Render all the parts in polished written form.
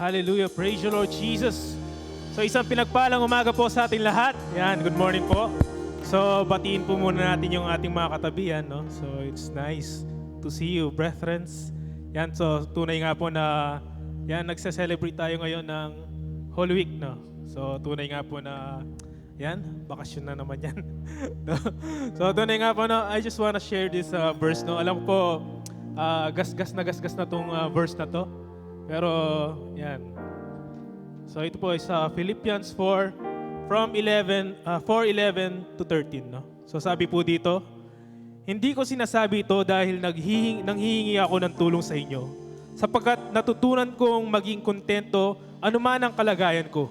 Hallelujah. Praise you, Lord Jesus. So isang pinagpalang umaga po sa ating lahat. Yan, good morning po. So batiin po muna natin yung ating mga katabihan, no? So it's nice to see you, brethren. Yan, so tunay nga po na yan, nagse-celebrate tayo ngayon ng Holy Week, no? So tunay nga po na yan, bakasyon na naman yan. So tunay nga po, no? I just wanna share this verse, no? Alam ko po, gasgas na tong verse na to. Pero, yan. So, ito po is Philippians 4, from 4:11 to 13. No? So, sabi po dito, hindi ko sinasabi ito dahil nanghihingi ako ng tulong sa inyo, sapagkat natutunan kong maging kontento anuman ang kalagayan ko.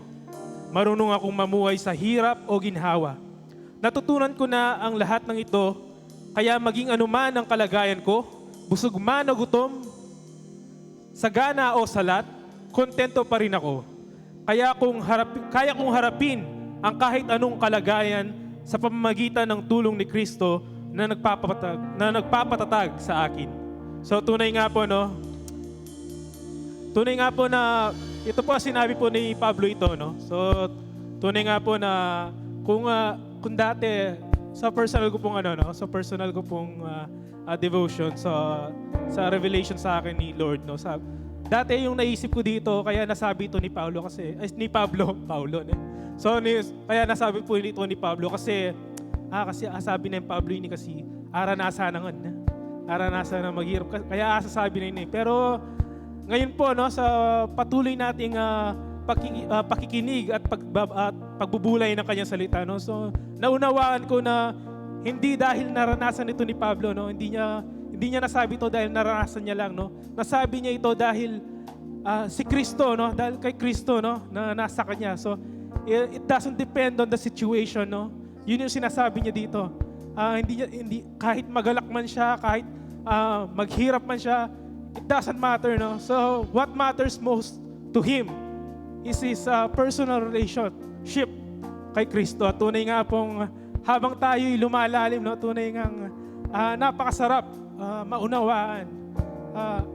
Marunong akong mamuhay sa hirap o ginhawa. Natutunan ko na ang lahat ng ito, kaya maging anuman ang kalagayan ko, busog man o gutom, sagana o salat, kontento pa rin ako. Kaya kong harapin ang kahit anong kalagayan sa pamamagitan ng tulong ni Kristo na nagpapatatag sa akin. So tunay nga po, no? Tunay nga po na ito po sinabi po ni Pablo ito, no? So tunay nga po na kung dati sa personal ko pong devotion sa revelation sa akin ni Lord, no? Dati yung naisip ko dito, kaya nasabi ito ni Pablo kasi, kaya nasabi po ito ni Pablo kasi sabi na yung Pablo ini kasi, aranasan na maghirap, kaya sasabi na yun. Pero, ngayon po, no, sa patuloy nating pakikinig at pagbubulay ng kanyang salita, no? So, naunawaan ko na hindi dahil naranasan ito ni Pablo, no? Hindi niya nasabi ito dahil naranasan niya lang, no? Nasabi niya ito dahil si Kristo, no? Dahil kay Kristo, no? Na nasa kanya. So, it doesn't depend on the situation, no? Yun yung sinasabi niya dito. Hindi kahit magalak man siya, kahit maghirap man siya, it doesn't matter, no? So, what matters most to him is his personal relationship kay Kristo. At tunay nga pong habang tayo'y lumalalim, no? Tunay ngang napakasarap maunawaan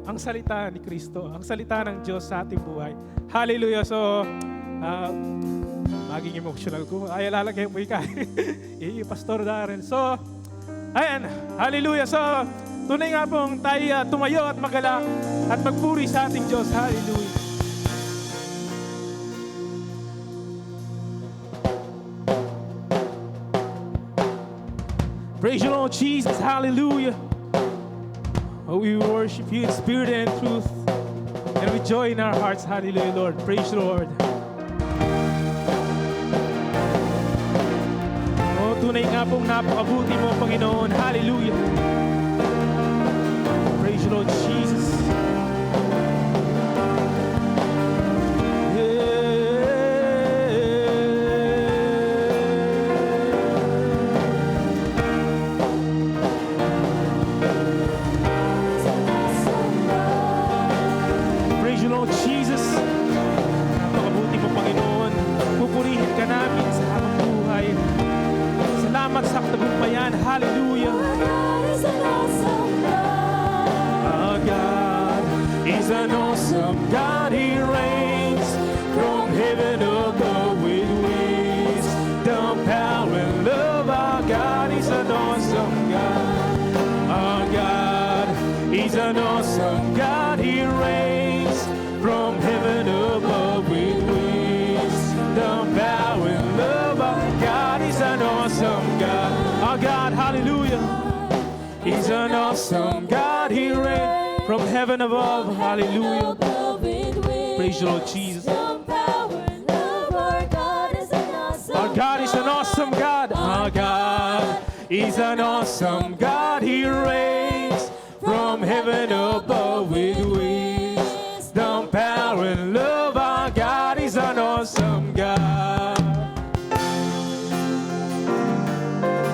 ang salita ni Kristo, ang salita ng Diyos sa ating buhay. Hallelujah! So, maging emotional ko. Ay, lalagay mo ikaw. Pastor Darren. So, ayan. Hallelujah! So, tunay nga pong tayo tumayo at magalak at magpuri sa ating Diyos. Hallelujah! Praise you, Lord Jesus. Hallelujah. Oh, we worship you in spirit and in truth. And with joy in our hearts. Hallelujah, Lord. Praise the Lord. Oh, tunay nga pong napakabuti mo, Panginoon. Hallelujah. Praise you, Lord Jesus. Sa tagumpayan. Hallelujah. Our God is an awesome God. He reigns from heaven above with wisdom, power, and love. Our God is an awesome God. Our God is an awesome God. He reigns from heaven above with wisdom, power, and love. Our God is an awesome God. Our God, hallelujah, He's an awesome God. He reigns from heaven above, hallelujah. Praise the Lord Jesus. Our God is an awesome God. Our God is an awesome God. He reigns from heaven above with wisdom, power, and love. Our God is an awesome God.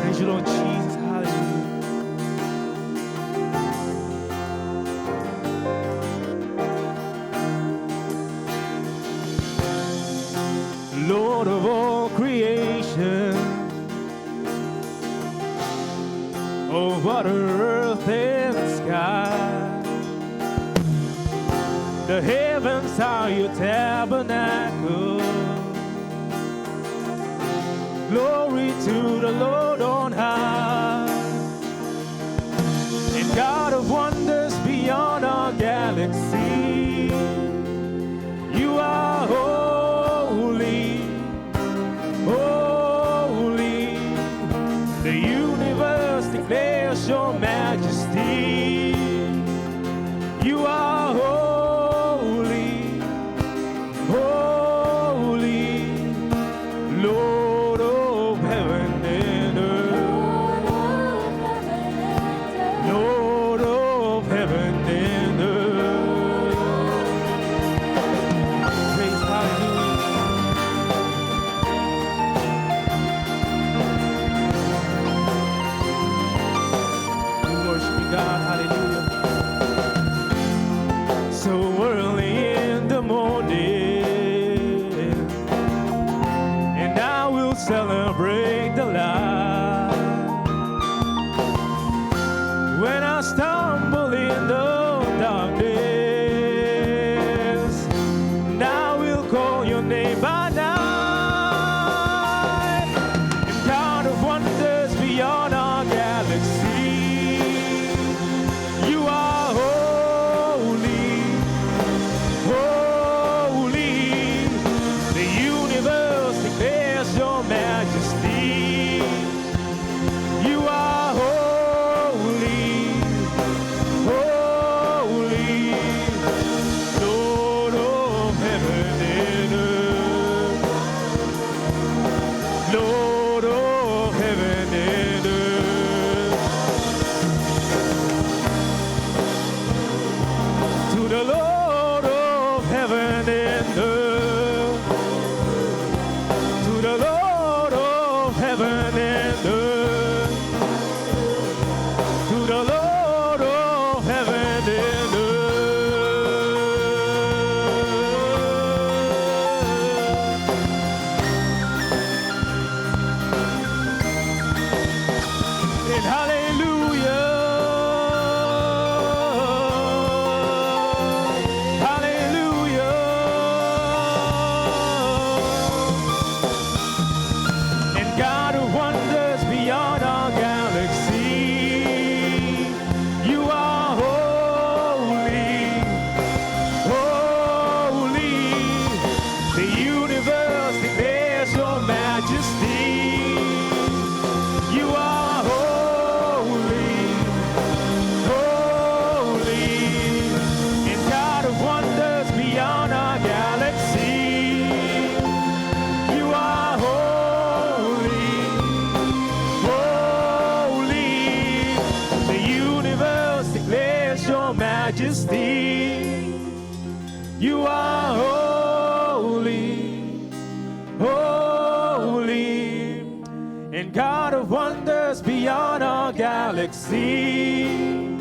Praise you, Lord Jesus. Hallelujah. Lord of all creation, of water, earth, and sky, the heavens are are your tabernacle. Glory to the Lord on high. And God of wonders beyond our galaxy, you are holy, holy. The universe declares your majesty. You are holy, holy, Lord of heaven and earth. Lord of heaven and earth. Praise, hallelujah. We worship you, God, hallelujah. So early in the morning, and I will celebrate the light. When I stumble in the darkness, and I will call your name by night. And God of wonders beyond our galaxy, you are holy, holy. The universe declares your majesty. You are holy, holy, Lord of heaven and earth. Lord of heaven and earth. To the Lord of heaven and earth. To the Lord of heaven and earth. To the Lord of heaven and earth. And hallelujah, hallelujah. And God who wonders beyond our galaxy, you are holy, holy. The universe declares your majesty. You are holy, holy. And God of wonders beyond our galaxy, you are holy, holy. The universe declares your majesty. You are holy, holy. And God of wonders beyond our galaxy,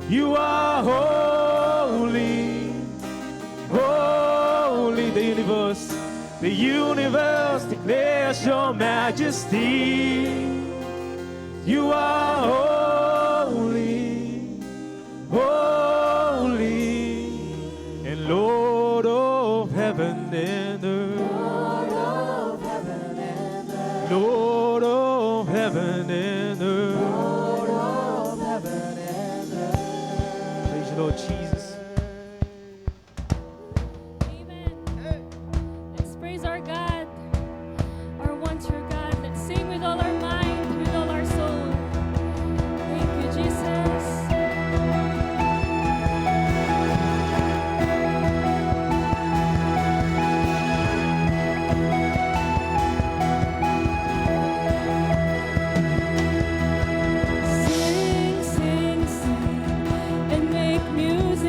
you are holy, holy. The universe declares your majesty. You are holy, holy, and Lord of heaven and earth. Lord of heaven and earth. Praise you, Lord Jesus. Amen. Let's praise our God, our one true God. Let's sing with all our mind, with all our soul. Thank you, Jesus. Sing, sing, sing, and make music.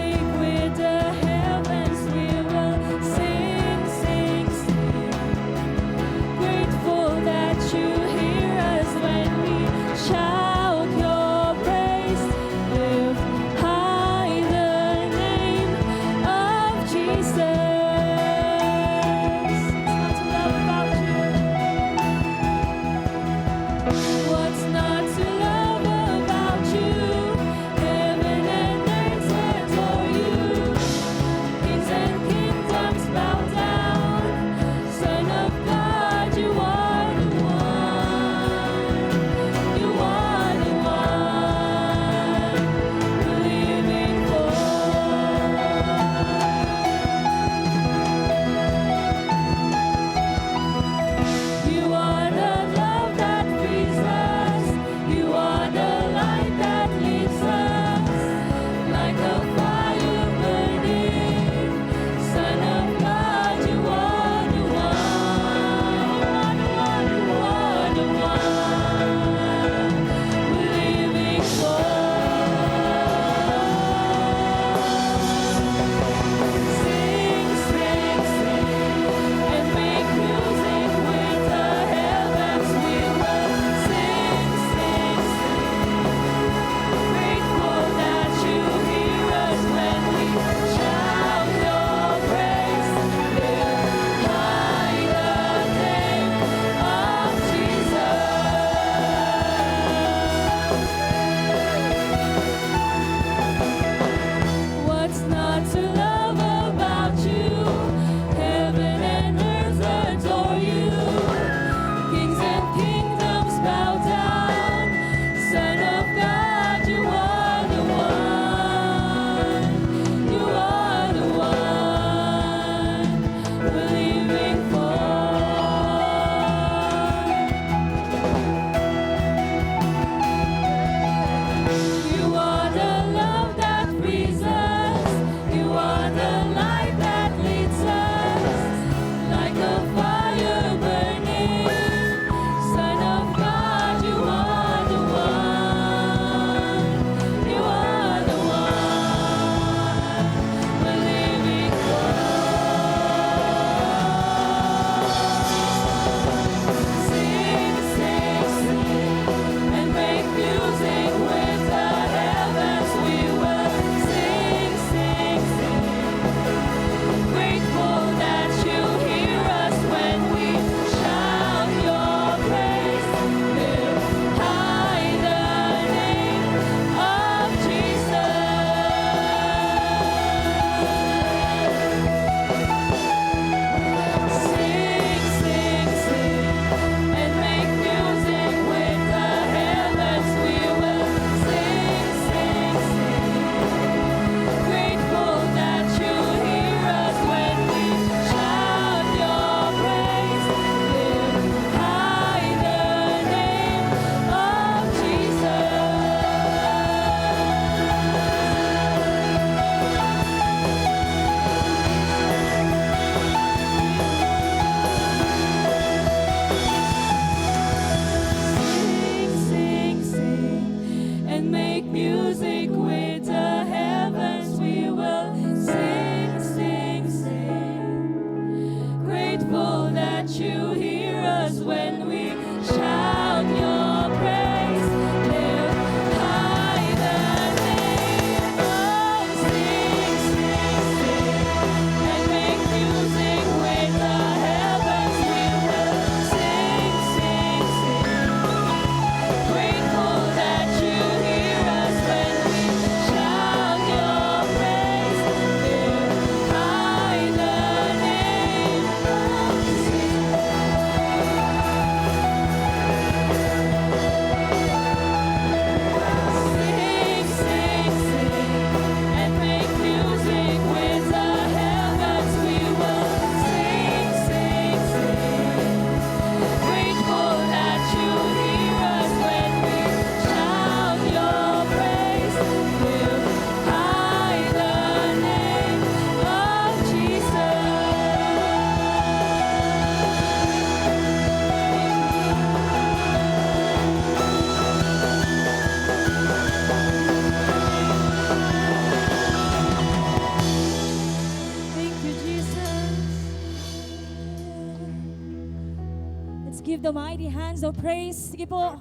give the mighty hands of praise. Sige po,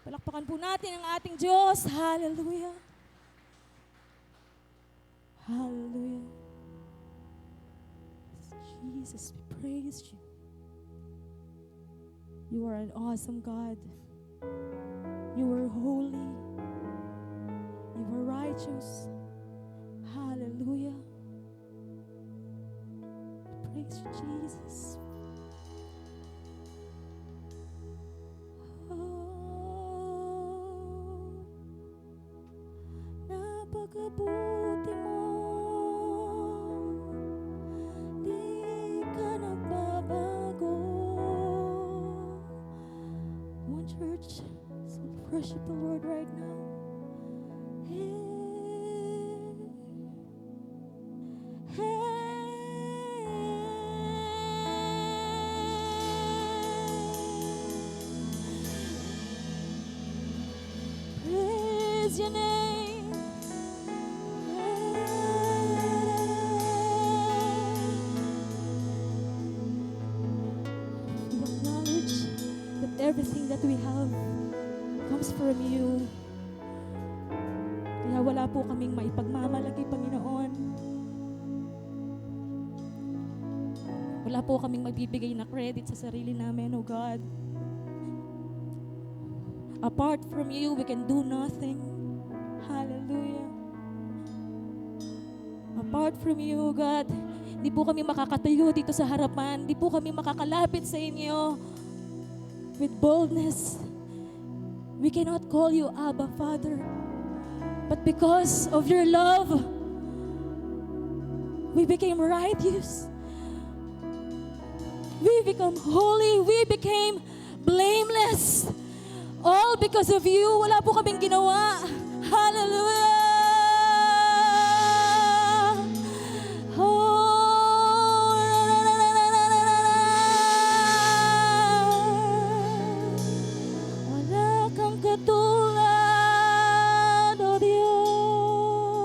palakpakan po natin ang ating Diyos. Hallelujah. Hallelujah. Jesus, we praise you. You are an awesome God. You are holy. You are righteous. Hallelujah. Praise you, Jesus. Oh, napakabuti mo. Di ka nagbabago. One church, so worship the Lord right now. Praise your name. We acknowledge that everything that we have comes from you. Kaya wala po kaming maipagmamalaki, Panginoon. Wala po kaming magbibigay na credit sa sarili namin, O God. Apart from you, we can do nothing. Hallelujah. Apart from you, God, di po kami makakatayo dito sa harapan. Di po kami makakalapit sa inyo with boldness. We cannot call you Abba, Father. But because of your love, we became righteous. We become holy. We became blameless. All because of you. Wala po kaming ginawa. Hallelujah. Oh, wala kang katulad, O Diyos.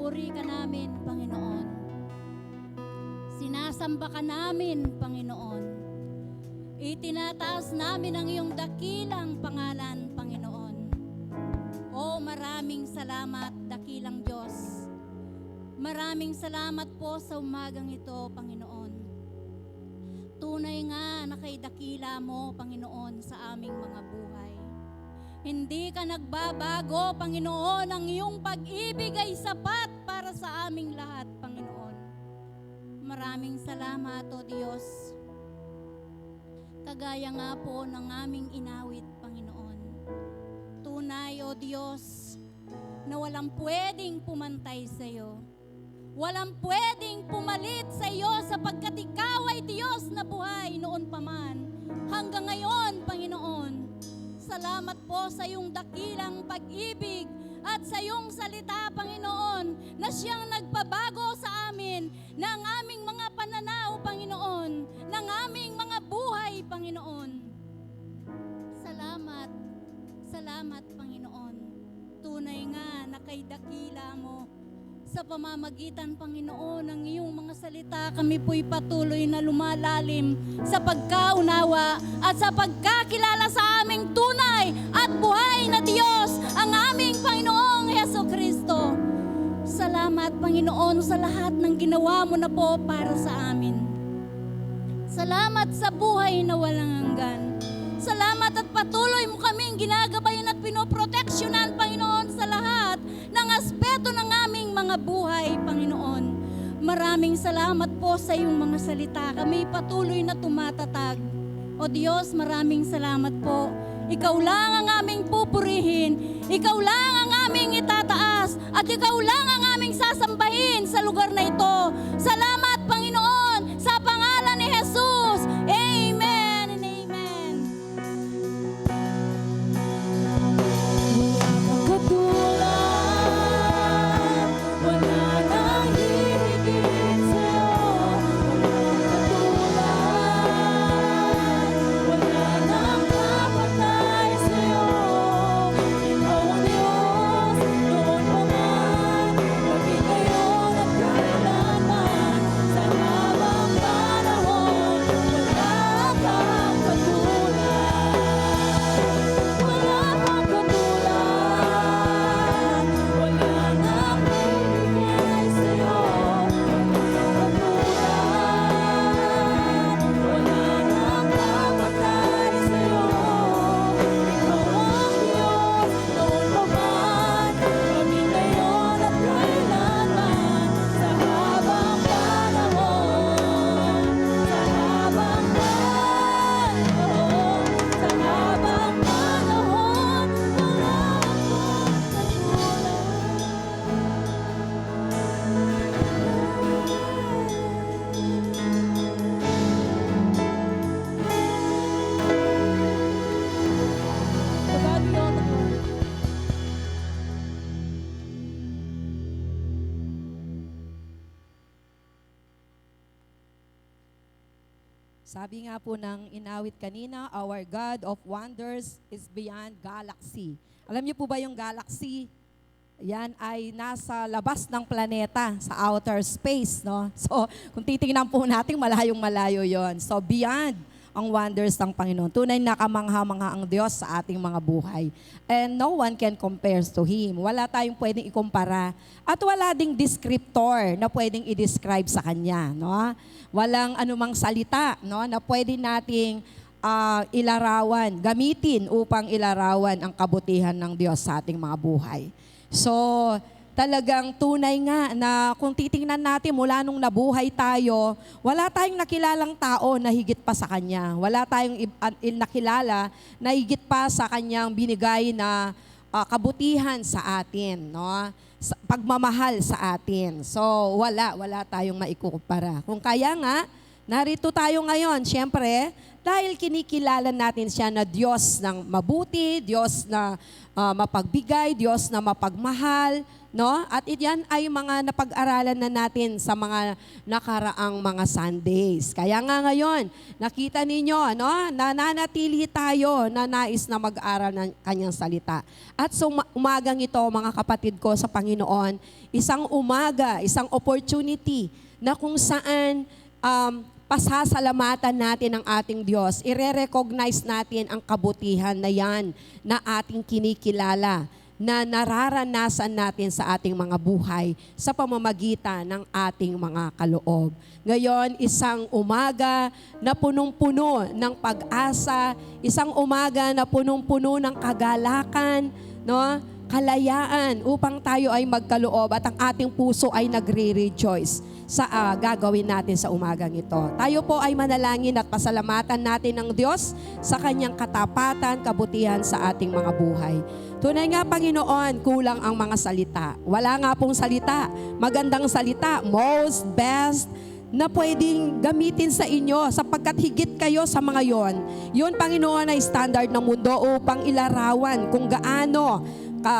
Pinupuri ka namin, Panginoon. Sinasamba ka namin, Panginoon. Itinataas namin ang iyong dakilang pangalan, Panginoon. O maraming salamat, dakilang Diyos. Maraming salamat po sa umagang ito, Panginoon. Tunay nga na kay dakila mo, Panginoon, sa aming mga buhay. Hindi ka nagbabago, Panginoon. Ang iyong pag-ibig ay sapat para sa aming lahat, Panginoon. Maraming salamat, O Diyos. Kagaya nga po ng aming inawit, Panginoon. Tunay, O Diyos, na walang pwedeng pumantay sa iyo. Walang pwedeng pumalit sa iyo sapagkat ikaw ay Diyos na buhay noon pa man. Hanggang ngayon, Panginoon, salamat po sa iyong dakilang pag-ibig at sa iyong salita, Panginoon, na siyang nagpabago sa amin ng aming mga pananaw, Panginoon, ng aming mga buhay, Panginoon. Salamat, salamat, Panginoon. Tunay nga na kay dakila mo. Sa pamamagitan, Panginoon, ng iyong mga salita, kami po'y patuloy na lumalalim sa pagkaunawa at sa pagkakilala sa aming tunay at buhay na Diyos, ang aming Panginoong Jesucristo. Salamat, Panginoon, sa lahat ng ginawa mo na po para sa amin. Salamat sa buhay na walang hanggan. Salamat at patuloy mo kaming ginagabayan at pinoproteksyonan, Panginoon, sa lahat ng aspeto ng aming mga buhay, Panginoon. Maraming salamat po sa iyong mga salita. Kami patuloy na tumatatag. O Diyos, maraming salamat po. Ikaw lang ang aming pupurihin. Ikaw lang ang aming itataas. At ikaw lang ang aming sasambahin sa lugar na ito. Salamat, Panginoon, sa pangalan ni Jesus. Amen and amen. Katulad, wala nang hihigit sa'yo. Wala nang kapatay sa'yo. Ikaw ang Diyos, noon pa man, lagi ngayon at kailanman. Sa habang panahon, wala kang katulad. Wala kang katulad. Wala nang bibigay sa'yo. Wala nang kapatay sa'yo. Ikaw ang Diyos, noon pa man, kami ngayon at kailanman. Sa habang panahon, sa habang panahon, sa habang panahon, wala kang katulad. Sabi nga po ng inawit kanina, our God of wonders is beyond galaxy. Alam niyo po ba yung galaxy? Yan ay nasa labas ng planeta, sa outer space, no? So, kung titingnan po natin, malayong-malayo yon. So, beyond ang wonders ng Panginoon. Tunay na kamangha-mangha ang Diyos sa ating mga buhay. And no one can compare to Him. Wala tayong pwedeng ikumpara. At wala ding descriptor na pwedeng i-describe sa Kanya, no? Walang anumang salita, no, na pwede nating ilarawan, gamitin upang ilarawan ang kabutihan ng Diyos sa ating mga buhay. So, talagang tunay nga na kung titingnan natin mula nung nabuhay tayo, wala tayong nakilalang tao na higit pa sa Kanya. Wala tayong nakilala na higit pa sa Kanyang binigay na kabutihan sa atin, no? Pagmamahal sa atin. So, wala tayong maikukumpara. Kung kaya nga, narito tayo ngayon, syempre, dahil kinikilala natin siya na Diyos ng mabuti, Diyos na mapagbigay, Diyos na mapagmahal, No? At yan ay mga napag-aralan na natin sa mga nakaraang mga Sundays. Kaya nga ngayon, nakita ninyo, no? Nananatili tayo na nais na mag-aral ng kanyang salita. At sa umagang ito, mga kapatid ko sa Panginoon, isang umaga, isang opportunity na kung saan pasasalamatan natin ang ating Diyos. I-recognize natin ang kabutihan na yan na ating kinikilala, na nararanasan natin sa ating mga buhay sa pamamagitan ng ating mga kaloob. Ngayon, isang umaga na punong-puno ng pag-asa, isang umaga na punong-puno ng kagalakan, no? Kalayaan upang tayo ay magkaloob at ang ating puso ay nagre-rejoice sa gagawin natin sa umagang ito. Tayo po ay manalangin at pasalamatan natin ng Diyos sa kanyang katapatan, kabutihan sa ating mga buhay. Tunay nga, Panginoon, kulang ang mga salita. Wala nga pong salita, magandang salita, most, best, na pwedeng gamitin sa inyo sapagkat higit kayo sa mga yon. Yun, Panginoon, ay standard ng mundo upang ilarawan kung gaano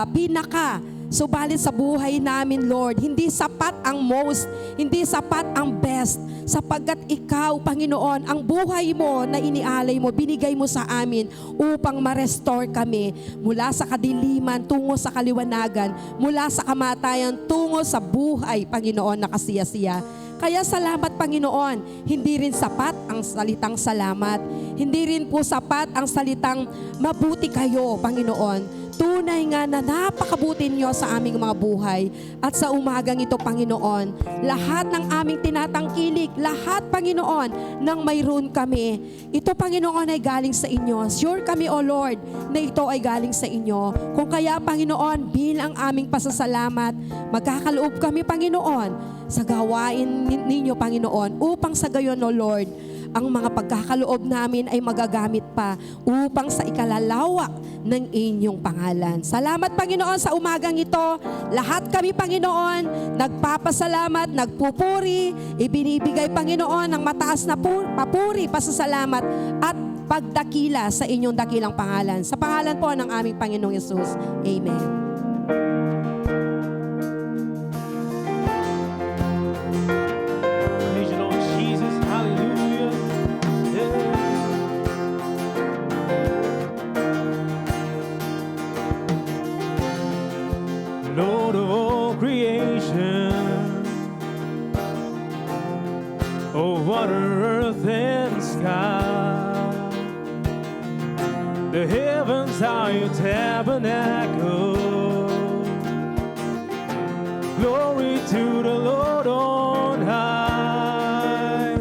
pinaka. Subalit sa buhay namin, Lord, hindi sapat ang most, hindi sapat ang best, sapagkat ikaw, Panginoon, ang buhay mo na inialay mo, binigay mo sa amin upang ma-restore kami mula sa kadiliman tungo sa kaliwanagan, mula sa kamatayan tungo sa buhay, Panginoon, na kasiyasiya. Kaya salamat, Panginoon, hindi rin sapat ang salitang salamat, hindi rin po sapat ang salitang mabuti kayo, Panginoon. Tunay nga na napakabuti niyo sa aming mga buhay. At sa umagang ito, Panginoon, lahat ng aming tinatangkilik, lahat, Panginoon, ng mayroon kami, ito, Panginoon, ay galing sa inyo. Sure kami, O Lord, na ito ay galing sa inyo. Kung kaya, Panginoon, bilang aming pasasalamat, magkakaloob kami, Panginoon, sa gawain ninyo, Panginoon, upang sa gayon, O Lord, ang mga pagkakaloob namin ay magagamit pa upang sa ikalalawak ng inyong pangalan. Salamat, Panginoon, sa umagang ito. Lahat kami, Panginoon, nagpapasalamat, nagpupuri, ibinibigay, Panginoon, ng mataas na papuri, pasasalamat at pagdakila sa inyong dakilang pangalan. Sa pangalan po ng aming Panginoong Yesus. Amen. Praise the Lord Jesus. Hallelujah. Yeah. Lord of all creation, oh, water, earth, and sky. The heavens are your tabernacle. Glory to the Lord on high,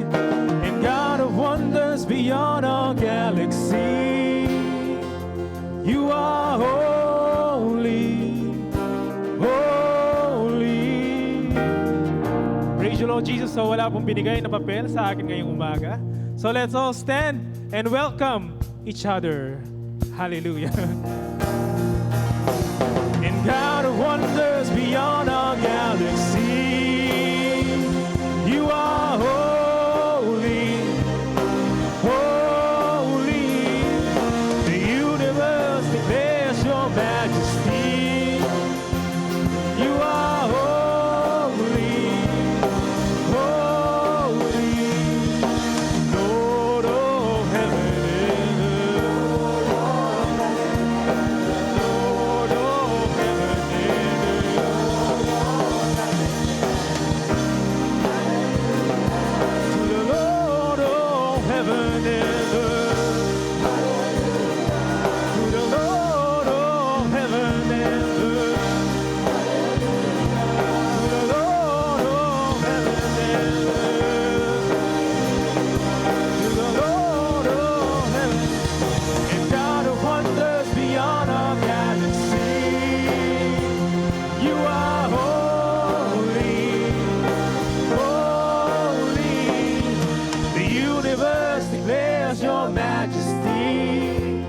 and God of wonders beyond our galaxy. You are holy, holy. Praise you, Lord Jesus. So wala pong binigay na papel sa akin ngayong umaga. So let's all stand and welcome each other. Hallelujah. And God of wonders beyond our galaxy, you are holy, holy. The universe declares your majesty. You are holy, holy. Lord of heaven and earth. Lord of heaven and earth. To the Lord of heaven and earth. To the Lord of heaven and earth. To the Lord of heaven and earth. To the Lord of heaven. And God of wonders beyond our galaxy, you are holy, holy. The universe declares your majesty.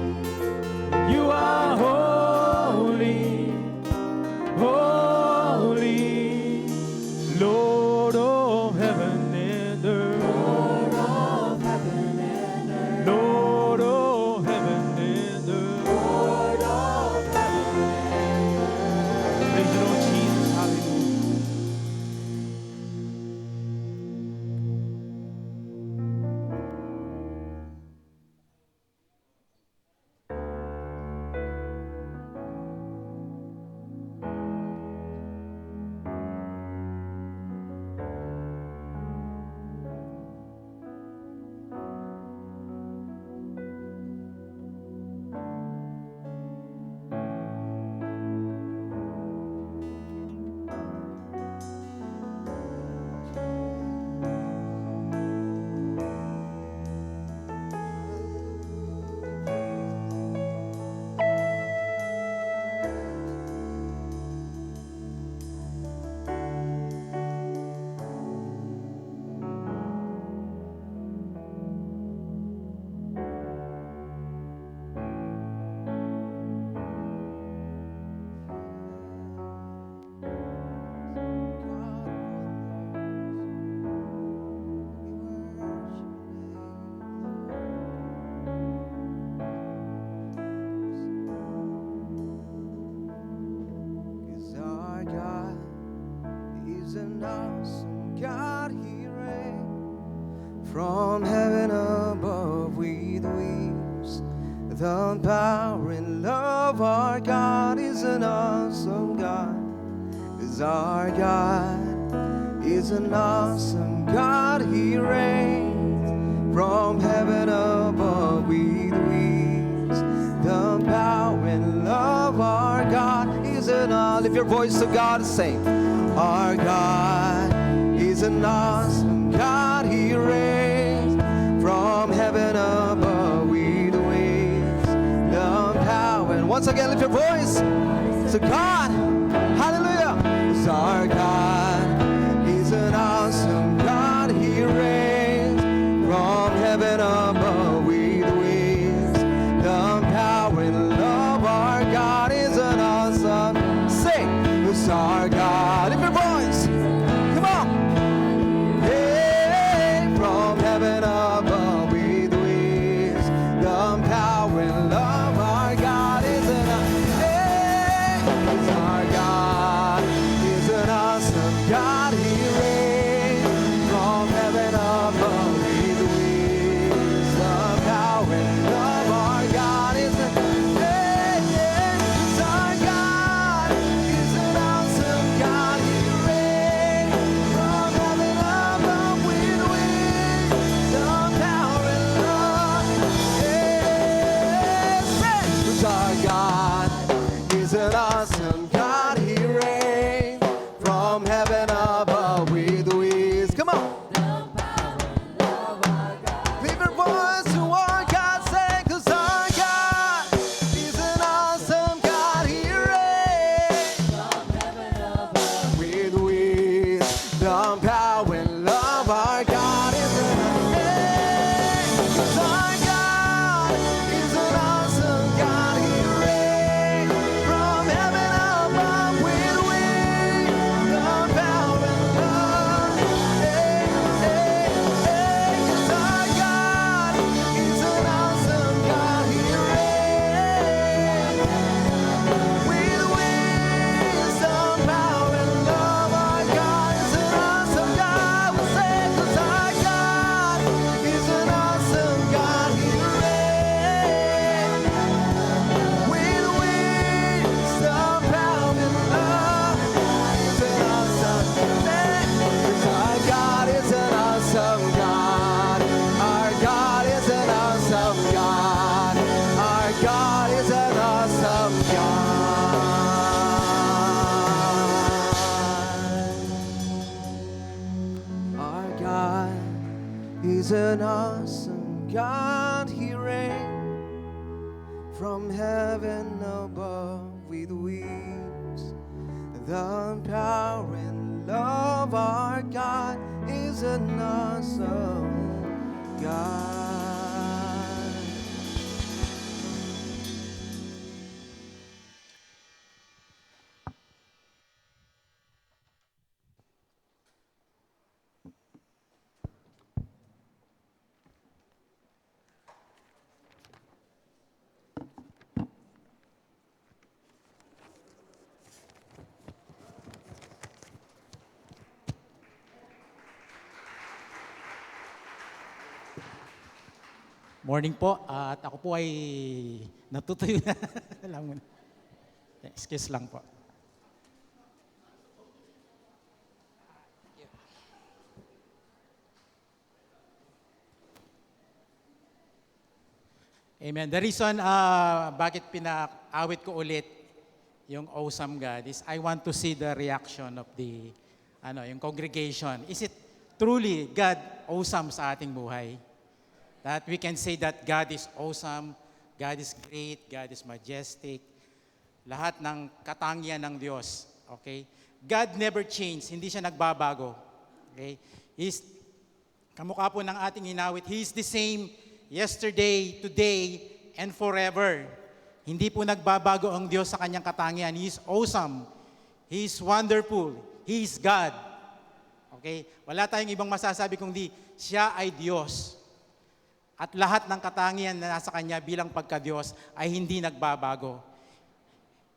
You are holy, holy. Lord of heaven and earth. Lord of heaven and earth. Lord of heaven and earth. Lord of heaven and earth. Praise the Lord Jesus. The power and love, our God is an awesome God. Is our God is an awesome God. He reigns from heaven above with wings. The power and love, our God is an awesome. Lift your voice to God and sing. Our God is an awesome God. He reigns from heaven above with wings. The power. And once again, lift your voice to God. Hallelujah. It's our God. He's an awesome God. He reigns from heaven above with wings. The power and love. Our God is an awesome. Sing. It's our God. Lift your voice. Come on. Hey, from heaven above with wings. The power and love. Our God is an awesome. Hey, it's our God. He's an awesome God. He reigns from heaven above with wings. The power and love. Our God is an hey, yeah, it's our God. He's an awesome God. He reigns from heaven above with wings. The power and love. Yes, it's our God. He's an awesome God. He reigns from heaven above with wings. Come on. Leave your voice to our God, say, 'cause our God is an awesome God. He reigns from heaven above with wings. The power and love. Our God is an our God is an awesome God. He reigns from heaven above with wings. The power and love. Hey, hey, hey. 'Cause our God is an awesome God. He reigns with wings. The power and love. Our God is an awesome God. We'll say, 'cause our God is an awesome God. He reigns with wings. The power and love. He's an awesome God. 'Cause our God is an awesome God. Our God is an awesome God. Our God is an awesome God. Our God is an awesome God. He reigns from heaven above with wings. The power and love. Our God is an awesome God. Morning po, at ako po ay natutuyo na. Alam mo na. Excuse lang po. Amen. The reason bakit pinaawit ko ulit yung awesome God is I want to see the reaction of the yung congregation. Is it truly God awesome sa ating buhay? That we can say that God is awesome, God is great, God is majestic. Lahat ng katangian ng Diyos. Okay? God never changes, hindi siya nagbabago. Okay? Kamukha po ng ating inawit, He is the same yesterday, today, and forever. Hindi po nagbabago ang Diyos sa kanyang katangian. He is awesome. He is wonderful. He is God. Okay? Wala tayong ibang masasabi kundi siya ay Diyos. At lahat ng katangian na nasa Kanya bilang pagka-Diyos ay hindi nagbabago.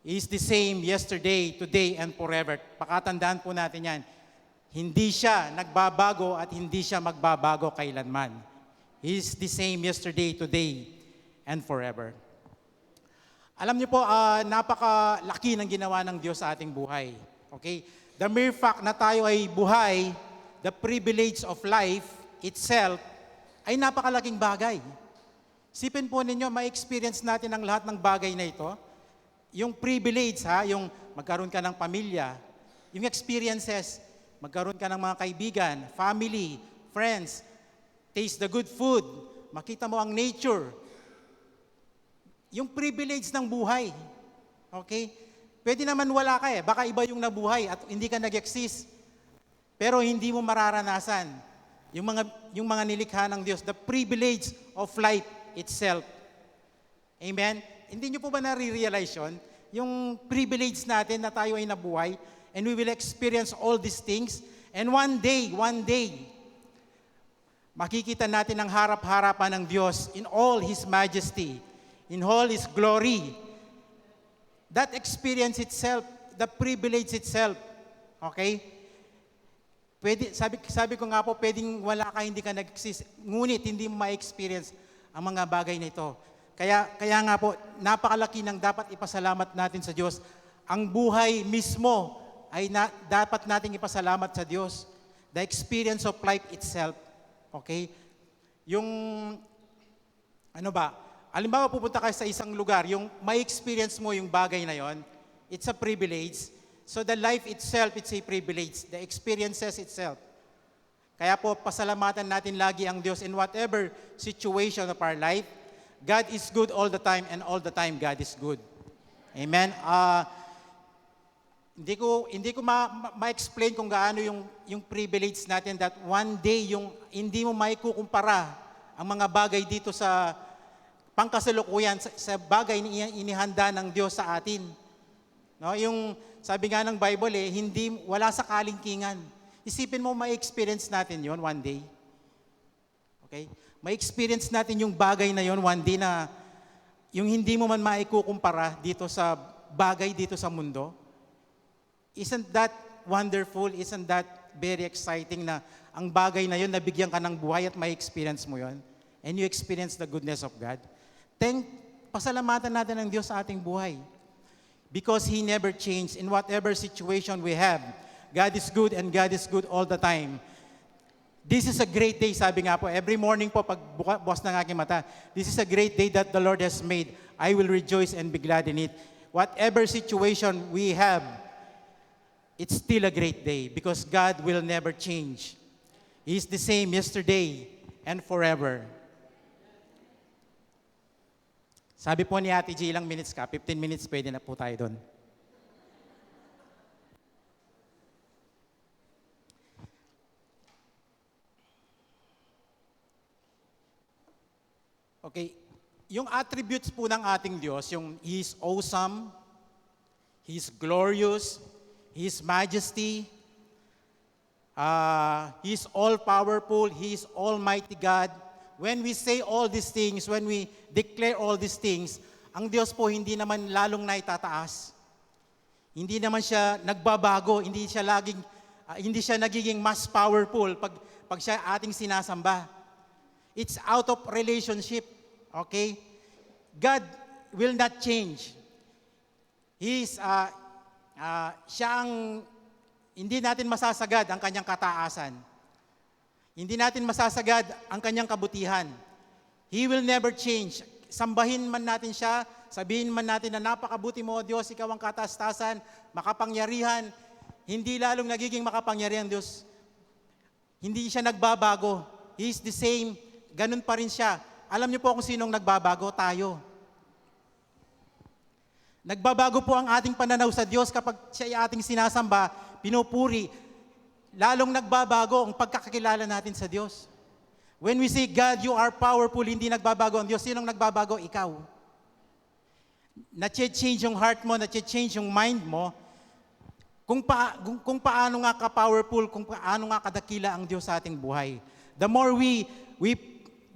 He is the same yesterday, today, and forever. Pakatandaan po natin yan. Hindi siya nagbabago at hindi siya magbabago kailanman. He is the same yesterday, today, and forever. Alam niyo po, napakalaki ng ginawa ng Diyos sa ating buhay. Okay? The mere fact na tayo ay buhay, the privilege of life itself, ay napakalaking bagay. Sipin po ninyo, ma-experience natin ang lahat ng bagay na ito. Yung privilege, yung magkaroon ka ng pamilya, yung experiences, magkaroon ka ng mga kaibigan, family, friends, taste the good food, makita mo ang nature, yung privilege ng buhay. Okay? Pwede naman wala ka baka iba yung nabuhay at hindi ka nag-exist. Pero hindi mo mararanasan yung mga nilikha ng Diyos, the privilege of life itself. Amen? Hindi nyo po ba nare-realize yun? Yung privilege natin na tayo ay nabuhay and we will experience all these things and one day, makikita natin ang harap-harapan ng Diyos in all His majesty, in all His glory. That experience itself, the privilege itself, okay? Pwede, sabi ko nga po, pwedeng wala ka, hindi ka nag-exist, ngunit hindi mo ma-experience ang mga bagay na ito. Kaya nga po, napakalaki ng dapat ipasalamat natin sa Diyos. Ang buhay mismo ay dapat nating ipasalamat sa Diyos. The experience of life itself. Okay? Yung, halimbawa pupunta kayo sa isang lugar, yung may experience mo yung bagay na yon, it's a privilege. So the life itself, it's a privilege. The experiences itself. Kaya po, pasalamatan natin lagi ang Diyos in whatever situation of our life. God is good all the time and all the time God is good. Amen? Hindi ko ma-explain kung gaano yung privilege natin that one day, hindi mo maikukumpara ang mga bagay dito sa pangkasalukuyan, sa bagay na inihanda ng Diyos sa atin. No, yung sabi nga ng Bible wala sa kalingkingan. Isipin mo, ma-experience natin yon one day. Okay? Ma-experience natin yung bagay na yon one day na yung hindi mo man maikukumpara dito sa bagay dito sa mundo. Isn't that wonderful? Isn't that very exciting na ang bagay na yon nabigyan ka ng buhay at ma-experience mo yon? And you experience the goodness of God. Pasalamatan natin ang Diyos sa ating buhay. Because He never changed in whatever situation we have. God is good and God is good all the time. This is a great day, sabi nga po. Every morning po, pag bukas ng aking mata, this is a great day that the Lord has made. I will rejoice and be glad in it. Whatever situation we have, it's still a great day because God will never change. He is the same yesterday and forever. Sabi po ni Ate G, ilang minutes ka? 15 minutes, pwede na po tayo doon. Okay, yung attributes po ng ating Diyos, yung He is awesome, He is glorious, He is majesty, He is all-powerful, He is almighty God. When we say all these things, when we declare all these things, ang Diyos po hindi naman lalong naitataas. Hindi naman siya nagbabago, hindi siya nagiging mas powerful pag siya ating sinasamba. It's out of relationship. Okay? God will not change. Siya ang hindi natin masasagad ang kanyang kataasan. Hindi natin masasagad ang kanyang kabutihan. He will never change. Sambahin man natin siya, sabihin man natin na napakabuti mo, Diyos, ikaw ang kataas-tasan, makapangyarihan, hindi lalong nagiging makapangyarihan, Diyos. Hindi siya nagbabago. He is the same. Ganun pa rin siya. Alam niyo po kung sinong nagbabago? Tayo. Nagbabago po ang ating pananaw sa Diyos kapag siya ay ating sinasamba, pinupuri. Lalong nagbabago ang pagkakakilala natin sa Diyos. When we say, God, you are powerful, hindi nagbabago ang Diyos. Sinong nagbabago? Ikaw. Na-change yung heart mo, na-change yung mind mo, kung paano nga ka-powerful, kung paano nga kadakila ang Diyos sa ating buhay. The more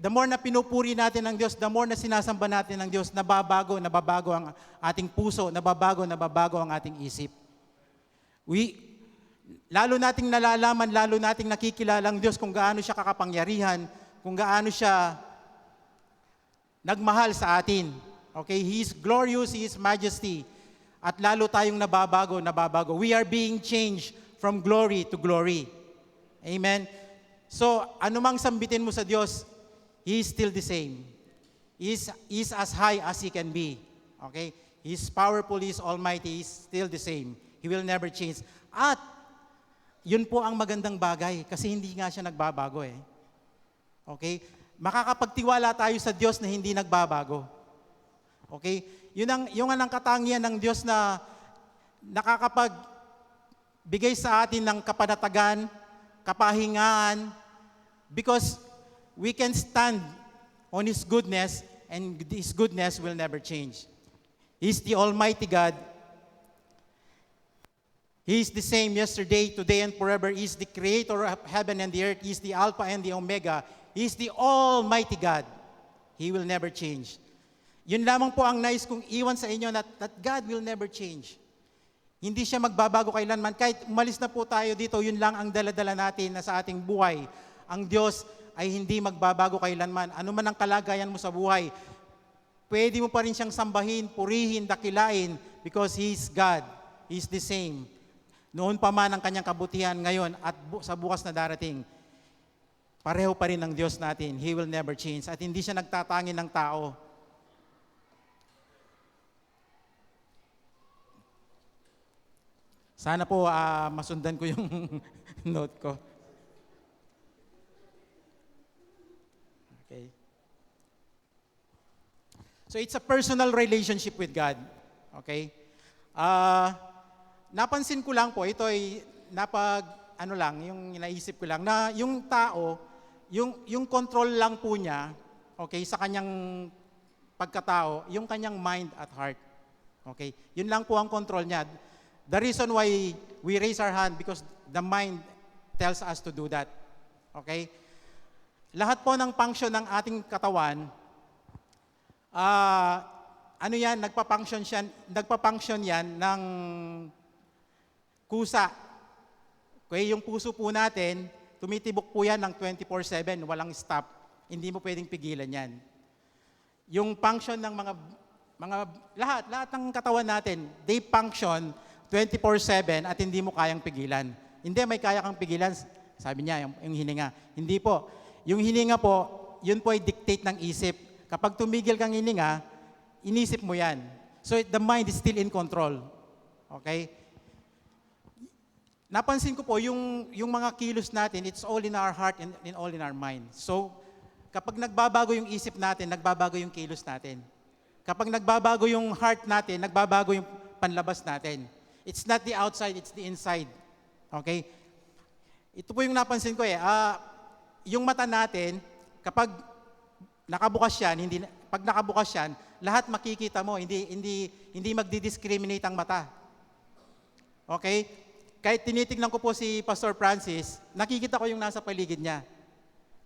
the more na pinupuri natin ang Diyos, the more na sinasamba natin ang Diyos, nababago ang ating puso, nababago ang ating isip. Lalo nating nalalaman, lalo nating nakikilala ang Diyos kung gaano siya kakapangyarihan, kung gaano siya nagmahal sa atin. Okay? He is glorious, He is majesty. At lalo tayong nababago. We are being changed from glory to glory. Amen? So, anumang sambitin mo sa Diyos, He is still the same. He is as high as He can be. Okay? He is powerful, He is almighty, He is still the same. He will never change. At, yun po ang magandang bagay kasi hindi nga siya nagbabago eh. Okay? Makakapagtiwala tayo sa Diyos na hindi nagbabago. Okay? Yung ang katangian ng Diyos na nakakapagbigay sa atin ng kapanatagan, kapahingaan, because we can stand on His goodness and His goodness will never change. He's the Almighty God. He is the same yesterday, today, and forever. He is the creator of heaven and the earth. He is the Alpha and the Omega. He is the Almighty God. He will never change. Yun lamang po ang nais kong iwan sa inyo that God will never change. Hindi siya magbabago kailanman. Kahit umalis na po tayo dito, yun lang ang daladala natin na sa ating buhay. Ang Diyos ay hindi magbabago kailanman. Ano man ang kalagayan mo sa buhay, pwede mo pa rin siyang sambahin, purihin, dakilain, because He is God. He is the same. Noon pa man ang kanyang kabutihan ngayon at sa bukas na darating, pareho pa rin ang Diyos natin. He will never change. At hindi siya nagtatangin ng tao. Sana po masundan ko yung note ko. Okay. So it's a personal relationship with God. Okay? Napansin ko lang po, ito ay yung naisip ko lang, na yung tao, yung control lang po niya, okay, sa kanyang pagkatao, yung kanyang mind at heart. Okay? Yun lang po ang control niya. The reason why we raise our hand, because the mind tells us to do that. Okay? Lahat po ng function ng ating katawan, nagpa-function yan ng kusa. Okay, yung puso po natin, tumitibok po yan ng 24/7, walang stop. Hindi mo pwedeng pigilan yan. Yung function ng lahat ng katawan natin, they function 24/7 at hindi mo kayang pigilan. Hindi, may kaya kang pigilan. Sabi niya, yung hininga. Hindi po. Yung hininga po, yun po ay dictate ng isip. Kapag tumigil kang hininga, inisip mo yan. So the mind is still in control. Okay? Napansin ko po, yung mga kilos natin, it's all in our heart and all in our mind. So, kapag nagbabago yung isip natin, nagbabago yung kilos natin. Kapag nagbabago yung heart natin, nagbabago yung panlabas natin. It's not the outside, it's the inside. Okay? Ito po yung napansin ko yung mata natin, kapag nakabukas yan, pag nakabukas yan, lahat makikita mo, hindi magdi-discriminate ang mata. Okay? Kahit tinitignan ko po si Pastor Francis, nakikita ko yung nasa paligid niya.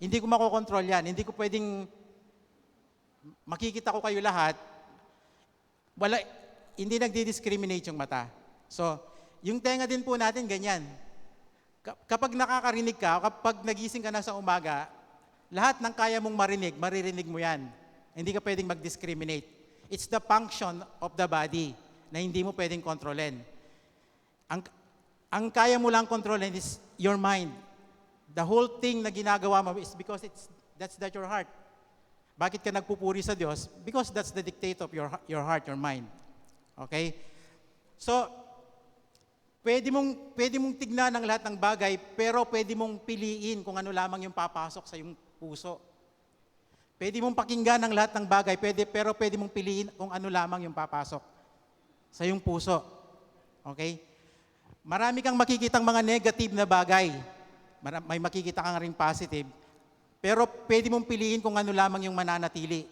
Hindi ko makokontrol yan. Hindi ko pwedeng makikita ko kayo lahat. Hindi nagdi-discriminate yung mata. So, yung tenga din po natin, ganyan. Kapag nakakarinig ka, kapag nagising ka na sa umaga, lahat ng kaya mong maririnig mo yan. Hindi ka pwedeng mag-discriminate. It's the function of the body na hindi mo pwedeng kontrolin. Ang kaya mo lang kontrolin is your mind. The whole thing na ginagawa mo is because that's your heart. Bakit ka nagpupuri sa Diyos? Because that's the dictate of your heart, your mind. Okay? So, pwede mong tignan ang lahat ng bagay, pero pwede mong piliin kung ano lamang yung papasok sa iyong puso. Pwede mong pakinggan ang lahat ng bagay, pero pwede mong piliin kung ano lamang yung papasok sa iyong puso. Okay? Marami kang makikitang mga negative na bagay. May makikita kang ring positive. Pero pwede mong piliin kung ano lamang yung mananatili.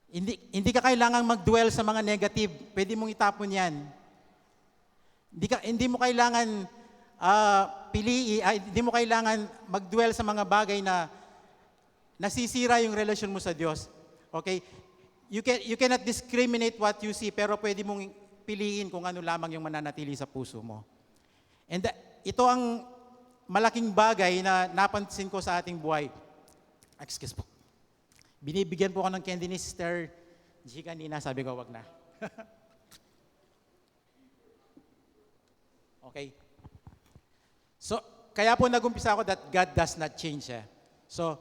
Hindi ka kailangang mag-dwell sa mga negative. Pwede mong itapon yan. Hindi mo kailangan hindi mo kailangan mag-dwell sa mga bagay na nasisira yung relasyon mo sa Diyos. Okay? You cannot discriminate what you see, pero pwede mong piliin kung ano lamang yung mananatili sa puso mo. And ito ang malaking bagay na napansin ko sa ating buhay. Excuse po. Binibigyan po ako ng candy ni Sister G kanina, sabi ko, wag na. Okay. So, kaya po nag-umpisa ako that God does not change. So,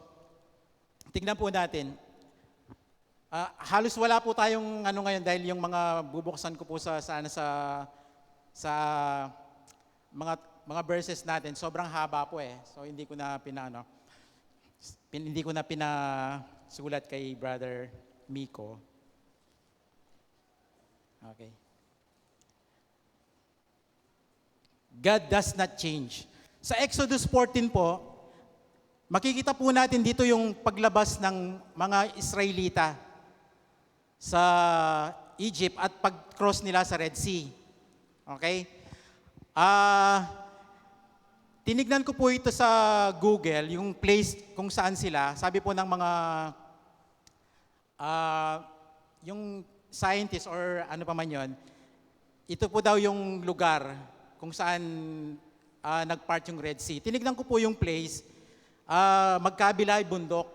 tignan po natin. Halos wala po tayong ano ngayon dahil yung mga bubuksan ko po sa mga verses natin, sobrang haba po eh. So, hindi ko na pinasulat kay Brother Miko. Okay. God does not change. Sa Exodus 14 po, makikita po natin dito yung paglabas ng mga Israelita sa Egypt at pag-cross nila sa Red Sea. Okay? Tinignan ko po ito sa Google, yung place kung saan sila. Sabi po ng mga yung scientist or ano pa man yun, ito po daw yung lugar kung saan nag-part yung Red Sea. Tinignan ko po yung place, magkabila ay bundok.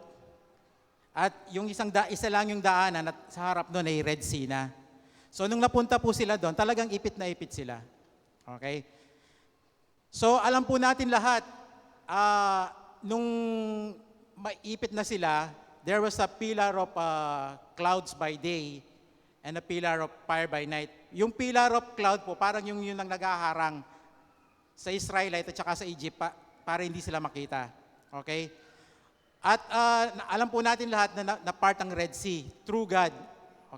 At yung isa lang yung daanan at sa harap doon ay Red Sea na. So nung napunta po sila doon, talagang ipit na ipit sila. Okay? So alam po natin lahat, nung maipit na sila, there was a pillar of clouds by day and a pillar of fire by night. Yung pillar of cloud po, parang yung ang nag-aharang sa Israelite at saka sa Egypt para hindi sila makita. Okay? At alam po natin lahat na part ng Red Sea, through God.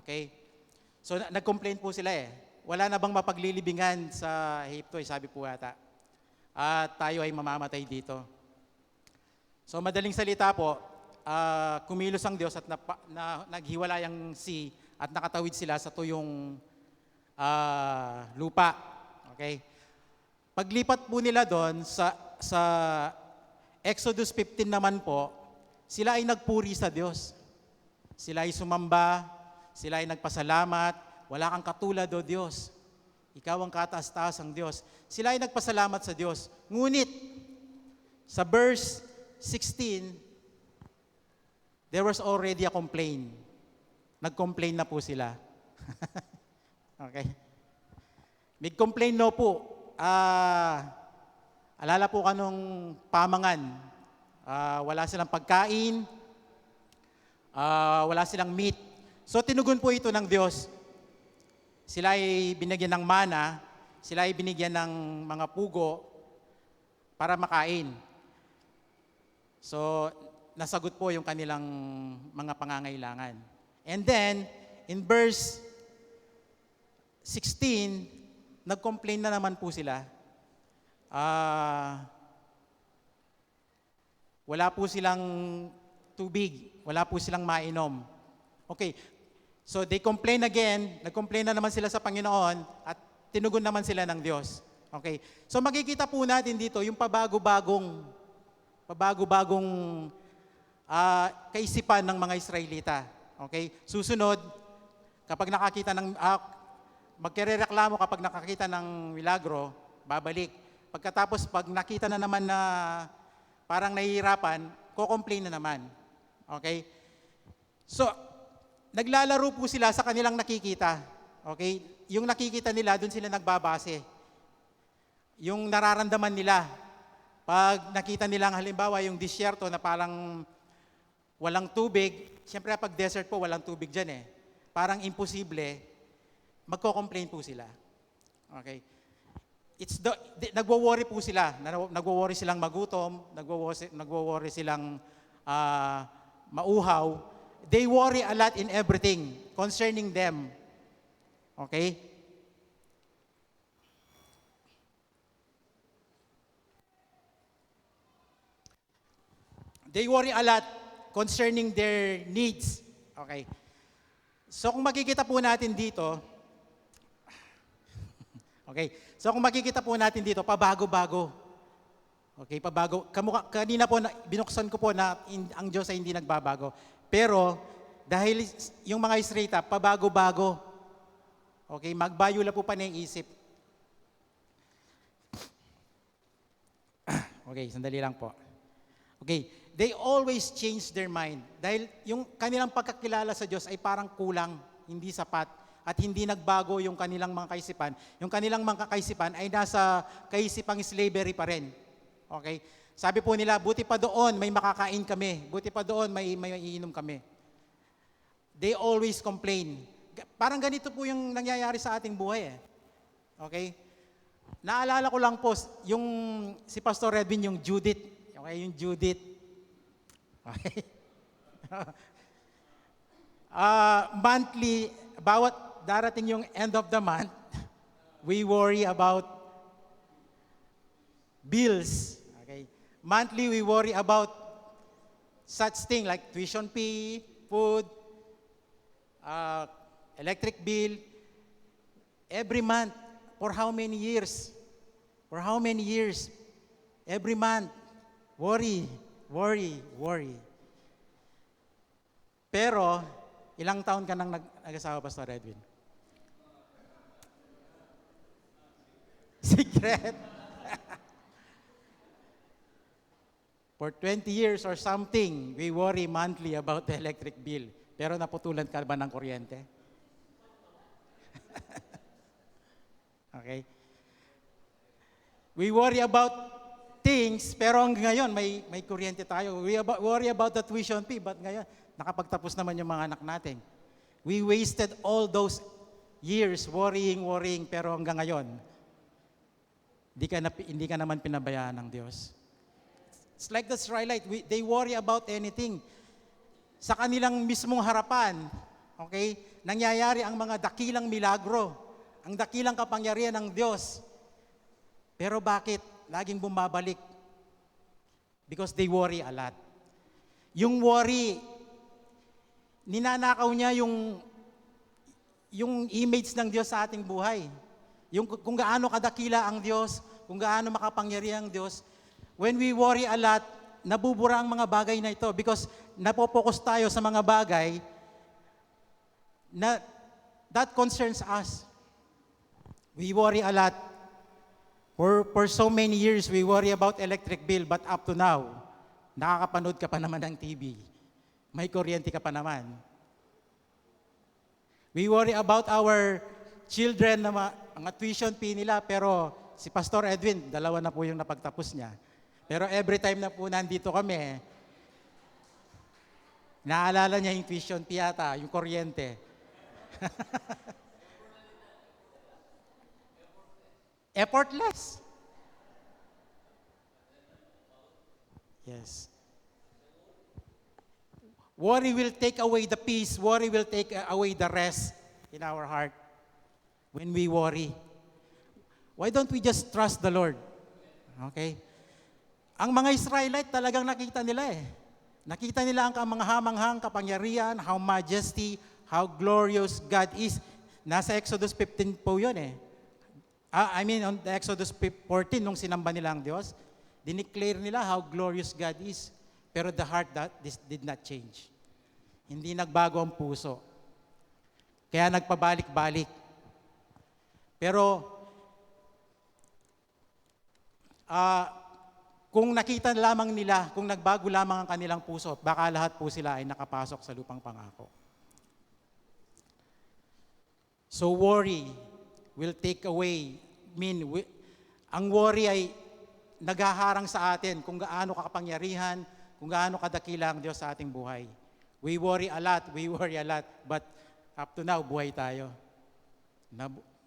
Okay? So nag-complain po sila eh. Wala na bang mapaglilibingan sa Egypto, sabi po yata. At tayo ay mamamatay dito. So madaling salita po, kumilos ang Diyos at naghiwalay ang sea at nakatawid sila sa tuyong lupa. Okay? Paglipat po nila doon sa Exodus 15 naman po, sila ay nagpuri sa Diyos. Sila ay sumamba, sila ay nagpasalamat, wala kang katulad o Diyos. Ikaw ang kataas-taas ang Diyos. Sila ay nagpasalamat sa Diyos. Ngunit, sa verse 16, there was already a complaint. Nag-complain na po sila. Okay? Nag-complain no po. Alala po kanong pamangan. Wala silang pagkain. Wala silang meat. So tinugon po ito ng Diyos. Sila ay binigyan ng mana. Sila ay binigyan ng mga pugo para makain. So nasagot po yung kanilang mga pangangailangan. And then, in verse 16, nag-complain na naman po sila. Wala po silang tubig, wala po silang mainom. Okay, so they complain again, nag-complain na naman sila sa Panginoon at tinugon naman sila ng Diyos. Okay, so makikita po natin dito yung pabago-bagong kaisipan ng mga Israelita. Okay? Susunod, kapag nakakita magkirereklamo kapag nakakita ng milagro, babalik. Pagkatapos, pag nakita na naman na parang nahihirapan, ko-complain na naman. Okay? So, naglalaro po sila sa kanilang nakikita. Okay? Yung nakikita nila, doon sila nagbabase. Yung nararamdaman nila, pag nakita nilang halimbawa yung disyerto na parang walang tubig, siyempre pag desert po, walang tubig dyan eh. Parang imposible, magko-complain po sila. Okay? Nagwo-worry po sila. Nagwo-worry silang magutom, nagwo-worry silang mauhaw. They worry a lot in everything concerning them. Okay? They worry a lot concerning their needs. Okay. So kung makikita po natin dito, okay. So kung makikita po natin dito, pabago-bago. Okay, pabago. Kanina po, binuksan ko po na ang Diyos ay hindi nagbabago. Pero dahil yung mga Israelita, pabago-bago. Okay, magbayula po pa na yung isip. Okay, sandali lang po. Okay, they always change their mind. Dahil yung kanilang pagkakilala sa Diyos ay parang kulang, hindi sapat, at hindi nagbago yung kanilang mga kaisipan. Yung kanilang mga kaisipan ay nasa kaisipang slavery pa rin. Okay? Sabi po nila, buti pa doon may makakain kami. Buti pa doon may iinom kami. They always complain. Parang ganito po yung nangyayari sa ating buhay. Okay? Naalala ko lang po, yung si Pastor Edwin, yung Judith. Okay, yung Judith. Okay? Monthly, bawat darating yung end of the month, we worry about bills. Okay? Monthly, we worry about such thing like tuition fee, food, electric bill. Every month, for how many years? For how many years? Every month, worry, worry, worry. Pero, ilang taon ka nang nag-asawa, Pastor Edwin? Secret. For 20 years or something, we worry monthly about the electric bill. Pero naputulan ka ba ng kuryente? Okay? We worry about things, pero hanggang ngayon, may kuryente tayo. We worry about the tuition fee, but ngayon, nakapagtapos naman yung mga anak natin. We wasted all those years worrying, pero hanggang ngayon, hindi ka naman pinabayaan ng Diyos. It's like the Israelite, they worry about anything. Sa kanilang mismong harapan, okay, nangyayari ang mga dakilang milagro, ang dakilang kapangyarihan ng Diyos. Pero bakit laging bumabalik? Because they worry a lot. Yung worry, ninanakaw niya yung image ng Diyos sa ating buhay. Yung kung gaano kadakila ang Diyos, kung gaano makapangyarihan ang Diyos. When we worry a lot, nabubura ang mga bagay na ito because napopokus tayo sa mga bagay na that concerns us. We worry a lot. For so many years, we worry about electric bill, but up to now, nakakapanood ka pa naman ng TV. May kuryente ka pa naman. We worry about our children na mga tuition fee nila, pero si Pastor Edwin, 2 na po yung napagtapos niya. Pero every time na po nandito kami, naalala niya yung tuition fee yata, yung kuryente. Effortless. Yes. Worry will take away the peace. Worry will take away the rest in our heart when we worry. Why don't we just trust the Lord? Okay? Ang mga Israelite talagang nakita nila eh. Nakita nila ang mga hamanghang kapangyarihan, how majesty, how glorious God is. Nasa Exodus 15 po yun eh. On the Exodus 14, nung sinamba nila ang Diyos, dineclare nila how glorious God is. Pero the heart did not change. Hindi nagbago ang puso. Kaya nagpabalik-balik. Pero, kung nakita lamang nila, kung nagbago lamang ang kanilang puso, baka lahat po sila ay nakapasok sa lupang pangako. So worry will take away, ang worry ay naghaharang sa atin kung gaano kakapangyarihan, kung gaano kadakila ang Diyos sa ating buhay. We worry a lot, but up to now, buhay tayo.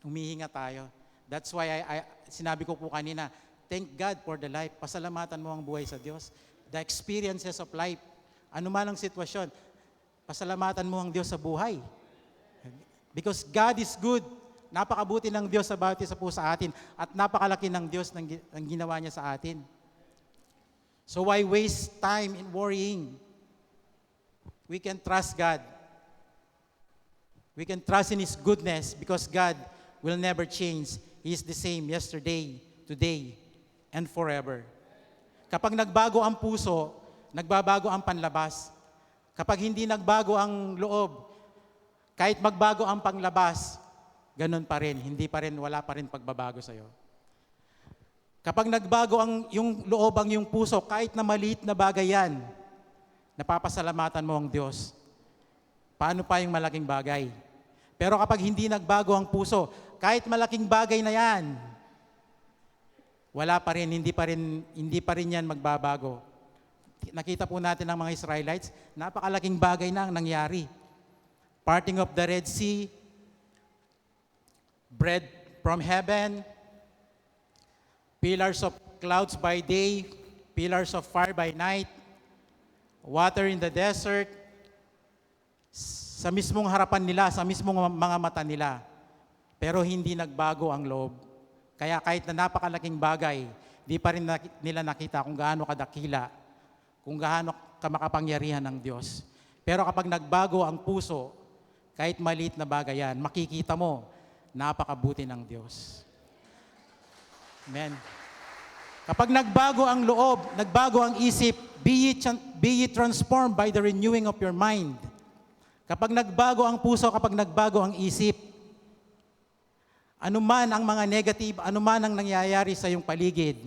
Humihinga tayo. That's why sinabi ko po kanina, thank God for the life. Pasalamatan mo ang buhay sa Diyos. The experiences of life. Ano man ang sitwasyon, pasalamatan mo ang Diyos sa buhay. Because God is good. Napakabuti ng Diyos sa bawat isa po sa atin at napakalaki ng Diyos ng ginawa niya sa atin. So why waste time in worrying? We can trust God. We can trust in His goodness because God will never change. He is the same yesterday, today, and forever. Kapag nagbago ang puso, nagbabago ang panlabas. Kapag hindi nagbago ang loob, kahit magbago ang panglabas, ganun pa rin, wala pa rin pagbabago sa'yo. Kapag nagbago yung loob, ang yung puso, kahit na maliit na bagay yan, napapasalamatan mo ang Diyos. Paano pa yung malaking bagay? Pero kapag hindi nagbago ang puso, kahit malaking bagay na yan, wala pa rin, hindi pa rin yan magbabago. Nakita po natin ng mga Israelites, napakalaking bagay na ang nangyari. Parting of the Red Sea, bread from heaven, pillars of clouds by day, pillars of fire by night, water in the desert, sa mismong harapan nila, sa mismong mga mata nila. Pero hindi nagbago ang loob. Kaya kahit na napakalaking bagay, di pa rin nila nakita kung gaano kadakila, kung gaano kamakapangyarihan ng Diyos. Pero kapag nagbago ang puso, kahit maliit na bagay yan, makikita mo, napakabuti ng Diyos. Amen. Kapag nagbago ang loob, nagbago ang isip, be ye transformed by the renewing of your mind. Kapag nagbago ang puso, kapag nagbago ang isip, anuman ang mga negative, anuman ang nangyayari sa iyong paligid,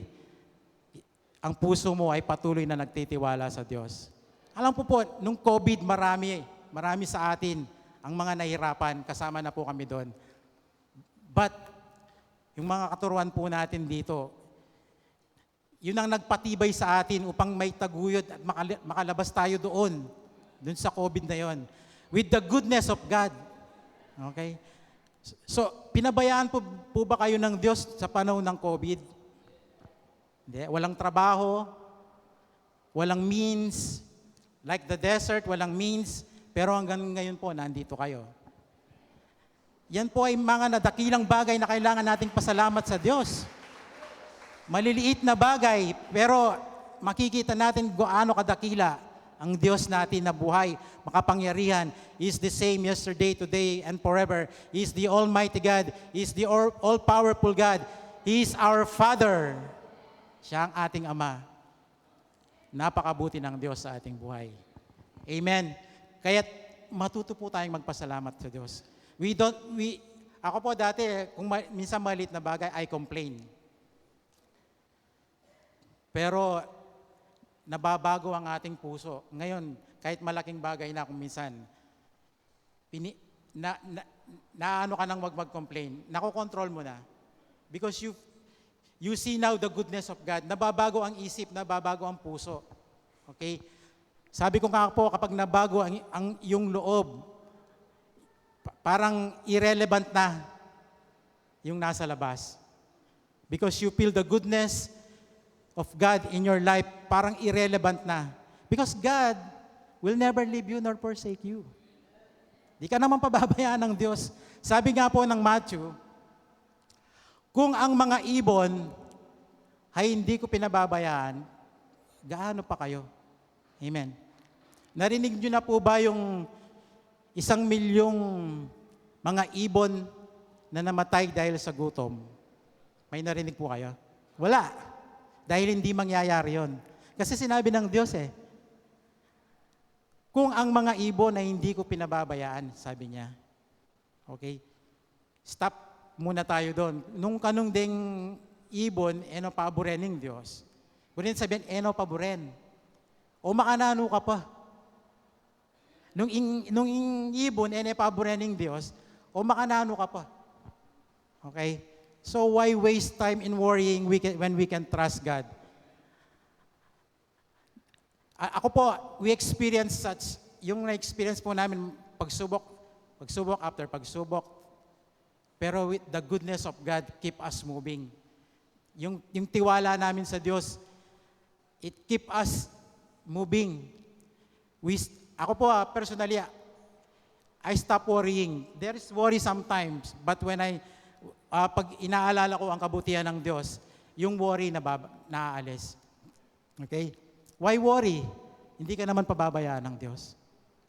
ang puso mo ay patuloy na nagtitiwala sa Diyos. Alam po, nung COVID, marami sa atin ang mga nahirapan, kasama na po kami doon. But, yung mga katuruan po natin dito, yun ang nagpatibay sa atin upang may taguyod at makalabas tayo doon sa COVID na yon. With the goodness of God. Okay? So, pinabayaan po ba kayo ng Diyos sa panahon ng COVID? Hindi. Walang trabaho, walang means, like the desert, walang means, pero hanggang ngayon po, nandito kayo. Yan po ay mga nadakilang bagay na kailangan nating pasalamat sa Diyos. Maliliit na bagay, pero makikita natin gaano kadakila ang Diyos natin na buhay, makapangyarihan. He is the same yesterday, today, and forever. He is the Almighty God. He is the all-powerful God. He is our Father. Siya ang ating Ama. Napakabuti ng Diyos sa ating buhay. Amen. Kaya matuto po tayong magpasalamat sa Diyos. Ako po dati, kung minsan maliit na bagay, I complain. Pero nababago ang ating puso. Ngayon, kahit malaking bagay na kung minsan, naano ka nang wag mag-complain, nakokontrol mo na. Because you see now the goodness of God. Nababago ang isip, nababago ang puso. Okay? Sabi ko nga po, kapag nabago yung loob, parang irrelevant na yung nasa labas. Because you feel the goodness of God in your life, parang irrelevant na. Because God will never leave you nor forsake you. Di ka naman pababayaan ng Diyos. Sabi nga po ng Matthew, kung ang mga ibon ay hindi ko pinababayaan, gaano pa kayo? Amen. Narinig niyo na po ba yung 1,000,000 mga ibon na namatay dahil sa gutom? May narinig po kayo? Wala. Dahil hindi mangyayari yon. Kasi sinabi ng Diyos kung ang mga ibon ay hindi ko pinababayaan, sabi niya. Okay? Stop muna tayo doon. Nung kanong ding ibon, eno paboren ng Diyos. Kunin sabihin, eno paboren. O makanano ka pa. Nung ibon, eno paboren ng Diyos, o makanano ka pa. Okay? So why waste time in worrying when we can trust God? Ako po, we experience such, yung na-experience po namin, pagsubok after pagsubok. Pero with the goodness of God, keep us moving. Yung tiwala namin sa Diyos, it keep us moving. Ako po, personally, I stop worrying. There is worry sometimes, but when pag inaalala ko ang kabutihan ng Diyos, yung worry naaalis. Okay? Why worry? Hindi ka naman pababayaan ng Diyos.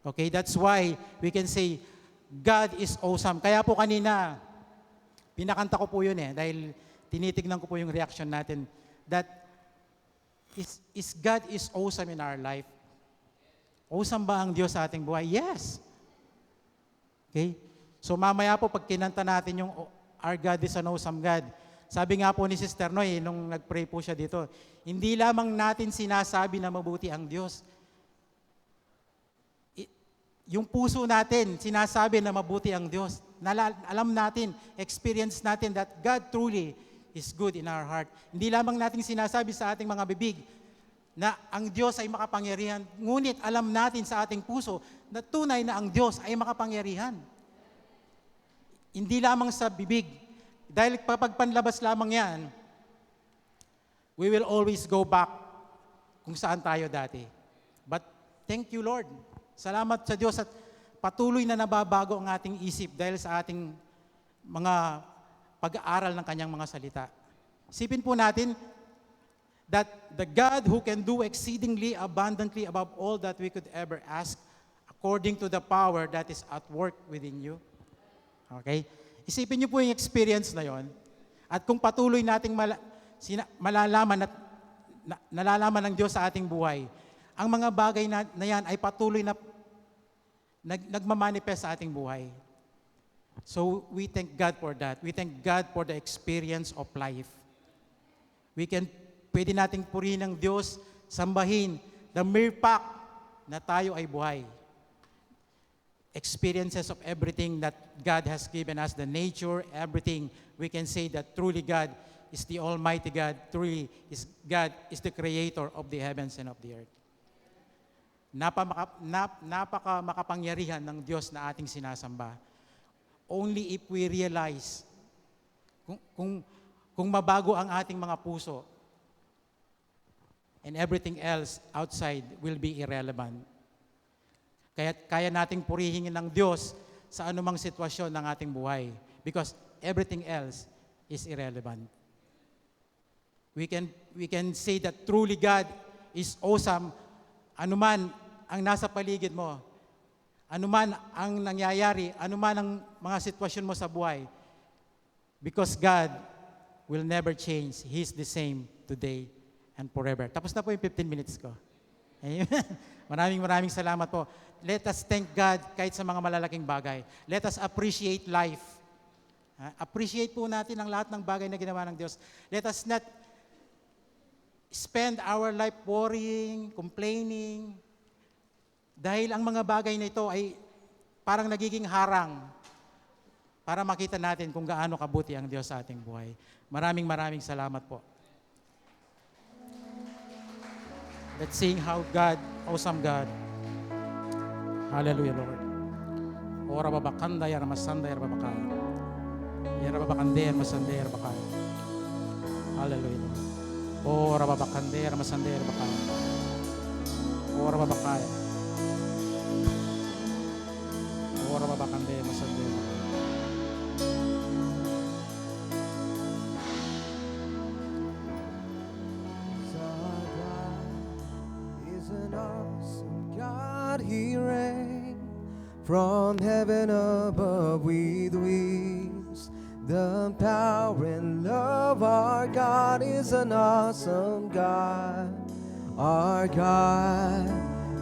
Okay? That's why we can say, God is awesome. Kaya po kanina, pinakanta ko po yun dahil tinitignan ko po yung reaction natin, that is God is awesome in our life. Awesome ba ang Diyos sa ating buhay? Yes. Okay? So mamaya po, pag kinanta natin yung Our God is an awesome God, sabi nga po ni Sister Noy, nung nag-pray po siya dito, hindi lamang natin sinasabi na mabuti ang Diyos. Yung puso natin, sinasabi na mabuti ang Diyos. Alam natin, experience natin that God truly is good in our heart. Hindi lamang natin sinasabi sa ating mga bibig na ang Diyos ay makapangyarihan, ngunit alam natin sa ating puso na tunay na ang Diyos ay makapangyarihan. Hindi lamang sa bibig. Dahil kapag panlabas lamang yan, we will always go back kung saan tayo dati. But thank you, Lord. Salamat sa Diyos at patuloy na nababago ang ating isip dahil sa ating mga pag-aaral ng kanyang mga salita. Isipin po natin that the God who can do exceedingly abundantly above all that we could ever ask, according to the power that is at work within you. Okay? Isipin niyo po yung experience na yon. At kung patuloy nating malalaman at nalalaman ng Diyos sa ating buhay, ang mga bagay na yan ay patuloy na nagmamanifest sa ating buhay. So we thank God for that. We thank God for the experience of life. Pwede nating purihin ng Diyos, sambahin, the mere fact na tayo ay buhay. Experiences of everything that God has given us, the nature, everything, we can say that truly God is the Almighty God, truly God is the Creator of the heavens and of the earth. Napaka makapangyarihan ng Diyos na ating sinasamba. Only if we realize kung mabago ang ating mga puso and everything else outside will be irrelevant. Kaya nating purihin ng Diyos sa anumang sitwasyon ng ating buhay because everything else is irrelevant. We can say that truly God is awesome. Anuman ang nasa paligid mo, anuman ang nangyayari, anuman ang mga sitwasyon mo sa buhay, because God will never change. He's the same today and forever. Tapos na po yung 15 minutes ko. Amen. Maraming salamat po. Let us thank God kahit sa mga malalaking bagay. Let us appreciate life. Appreciate po natin ang lahat ng bagay na ginawa ng Diyos. Let us not spend our life worrying, complaining, dahil ang mga bagay na ito ay parang nagiging harang para makita natin kung gaano kabuti ang Diyos sa ating buhay. Maraming salamat po. Let's sing how God, awesome God. Hallelujah, Lord. Ora babakanda yara masanda yara babakaya. Yara babakande yara masanda yara babakaya. Hallelujah, Lord. Ora babakande yara masanda yara babakaya. Ora babakaya. Ora babakande yara masanda yara babakaya. An awesome God, He reigns from heaven above with wings. The power and love, our God is an awesome God. Our God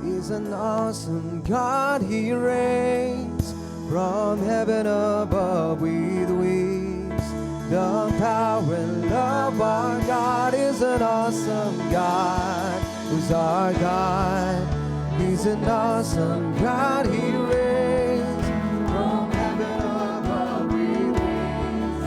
is an awesome God, He reigns from heaven above with wings. The power and love, our God is an awesome God. Who's our God? He's an awesome God. He reigns from heaven above with wings.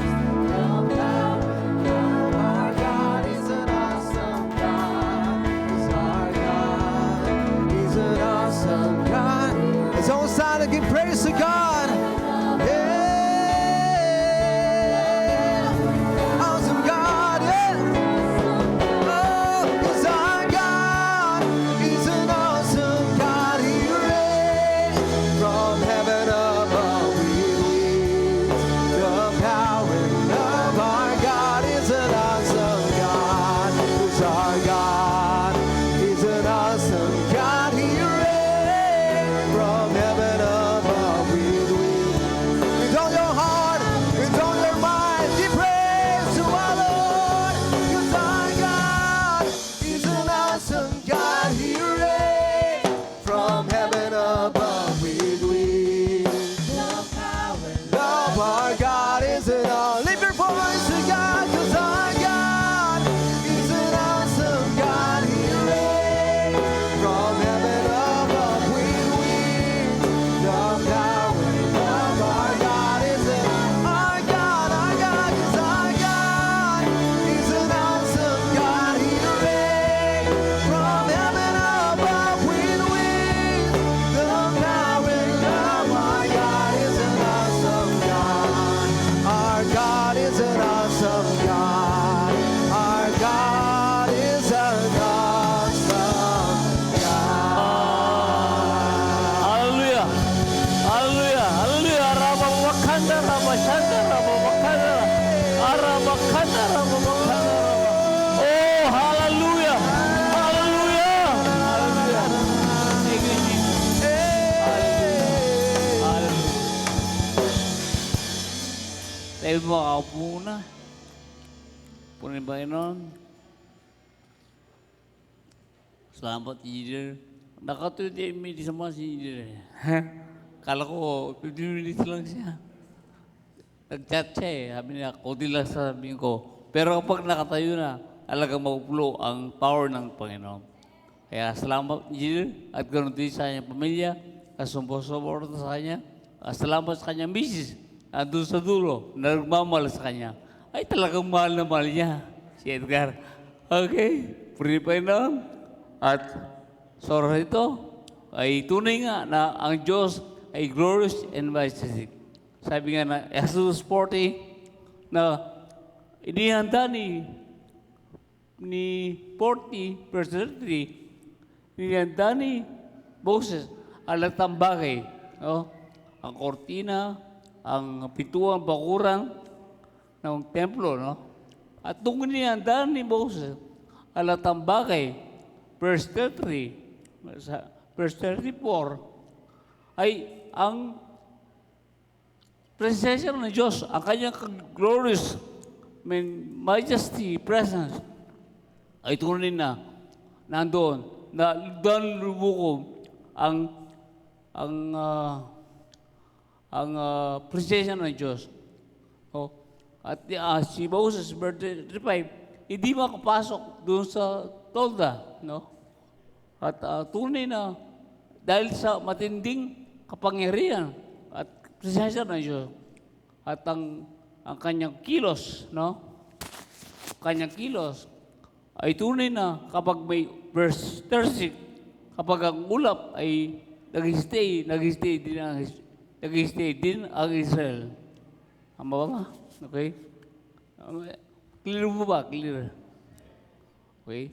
The power and love, our God is an awesome God. He's our God. He's an awesome God. It's all time to give praise to God. From heaven above we Oh, hallelujah! Hallelujah! Hallelujah! Thank you, Jesus. Hallelujah! Hallelujah! Tayo mo, makaupo muna. Punin ba yun? Salamat, Engineer. Naka 28 minutes naman si Engineer. Kala ko, 15 minutes lang siya. Nag-chat siya eh. Sabi niya, kunti lang sabihin ko. Pero kapag nakatayo na, talagang mapupulo ang power ng Panginoon. Kaya salamat, Engineer, at ganoon din sa kanyang pamilya, kasumpo-suporta sa kanya. Salamat sa kanyang misis, doon sa dulo, na nagmamahal sa kanya. Ay, talagang mahal na mahal niya, si Edgar. Okay, puri Panginoon. At sorry ito, ay tunay nga na ang Diyos ay glorious and majestic. Sabi nga na Exodus 40 na inihanda ni 40 verse 33, inihanda ni Moses ang latang bagay. No? Ang kortina, ang pituang bakuran ng templo. No? At nung inihanda ni Moses ang latang bagay, verse 33, verse 34, ay ang presensya ng Diyos, ang kanyang glorious, majesty, presence, ay tunay na nandoon, na doon lumukom ang presensya ng Diyos. Oh. At si Moses, verse 35, hindi makapasok doon sa tolda, no? At tunay na dahil sa matinding kapangyarihan at presensya ng Diyos at ang kanyang kilos, no? Kanyang kilos ay tunay na kapag may verse 36, kapag ang ulap ay nag-stay din ang Israel. Tama ba? Okay? Clear mo ba? Clear. Okay?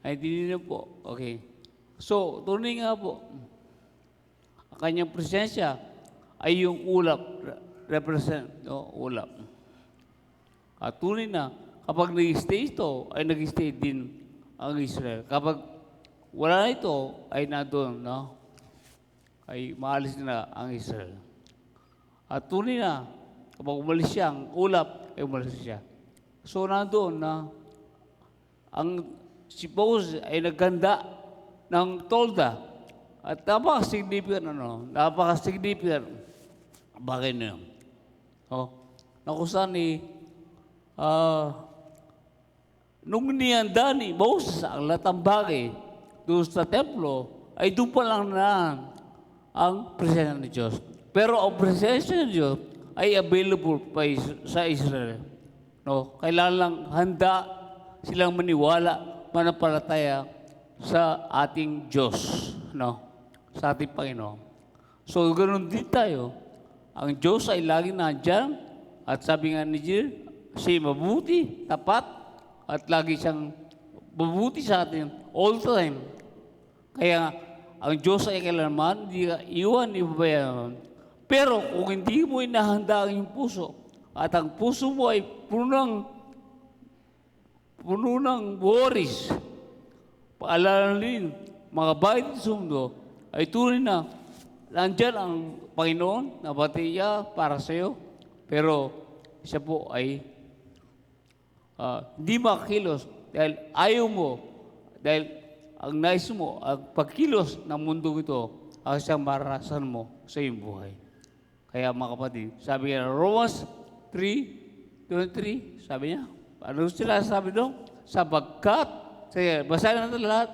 Ay, hindi na po. Okay. So, tunay nga po, ang kanyang presensya ay yung ulap, represent, no? Ulap. At tunay na, kapag nag-stay ito, ay nag-stay din ang Israel. Kapag wala na ito, ay nandun, no? Ay maalis na ang Israel. At tunay na, kapag umalis siya, ang ulap, ay umalis siya. So, nandun na, si Moses ay nagganda ng tolda. At napaka-significant, napaka-significant bagay na yun. Nakusan nung nihanda ni Moses ang latang bagay doon sa templo, ay doon pa lang na ang presensya ng Diyos. Pero ang presensya ng Diyos ay available pa sa Israel. No? Kailangan lang handa silang maniwala, manampalataya sa ating Diyos. No? Sa ating Panginoon. So, ganoon din tayo. Ang Diyos ay laging nandyan. At sabi nga ni Jill, siya mabuti, tapat, at lagi siyang mabuti sa atin all the time. Kaya ang Diyos ay kailanman, hindi ka iwan, ibabayan. Pero kung hindi mo inahanda ang iyong puso, at ang puso mo ay puno ng worries, paalala rin, mga bayad sa mundo, ay tunay na nandyan ang Panginoon na batiya para sa iyo, pero siya po ay hindi makakilos dahil ayaw mo, dahil ang nais mo, ang pagkilos ng mundo ito, ang siyang maranasan mo sa iyong buhay. Kaya mga kapatid, sabi niya, Romans 3:23, sabi niya, ano sila sabi doon? Sapagkat, sige, basahin natin lahat.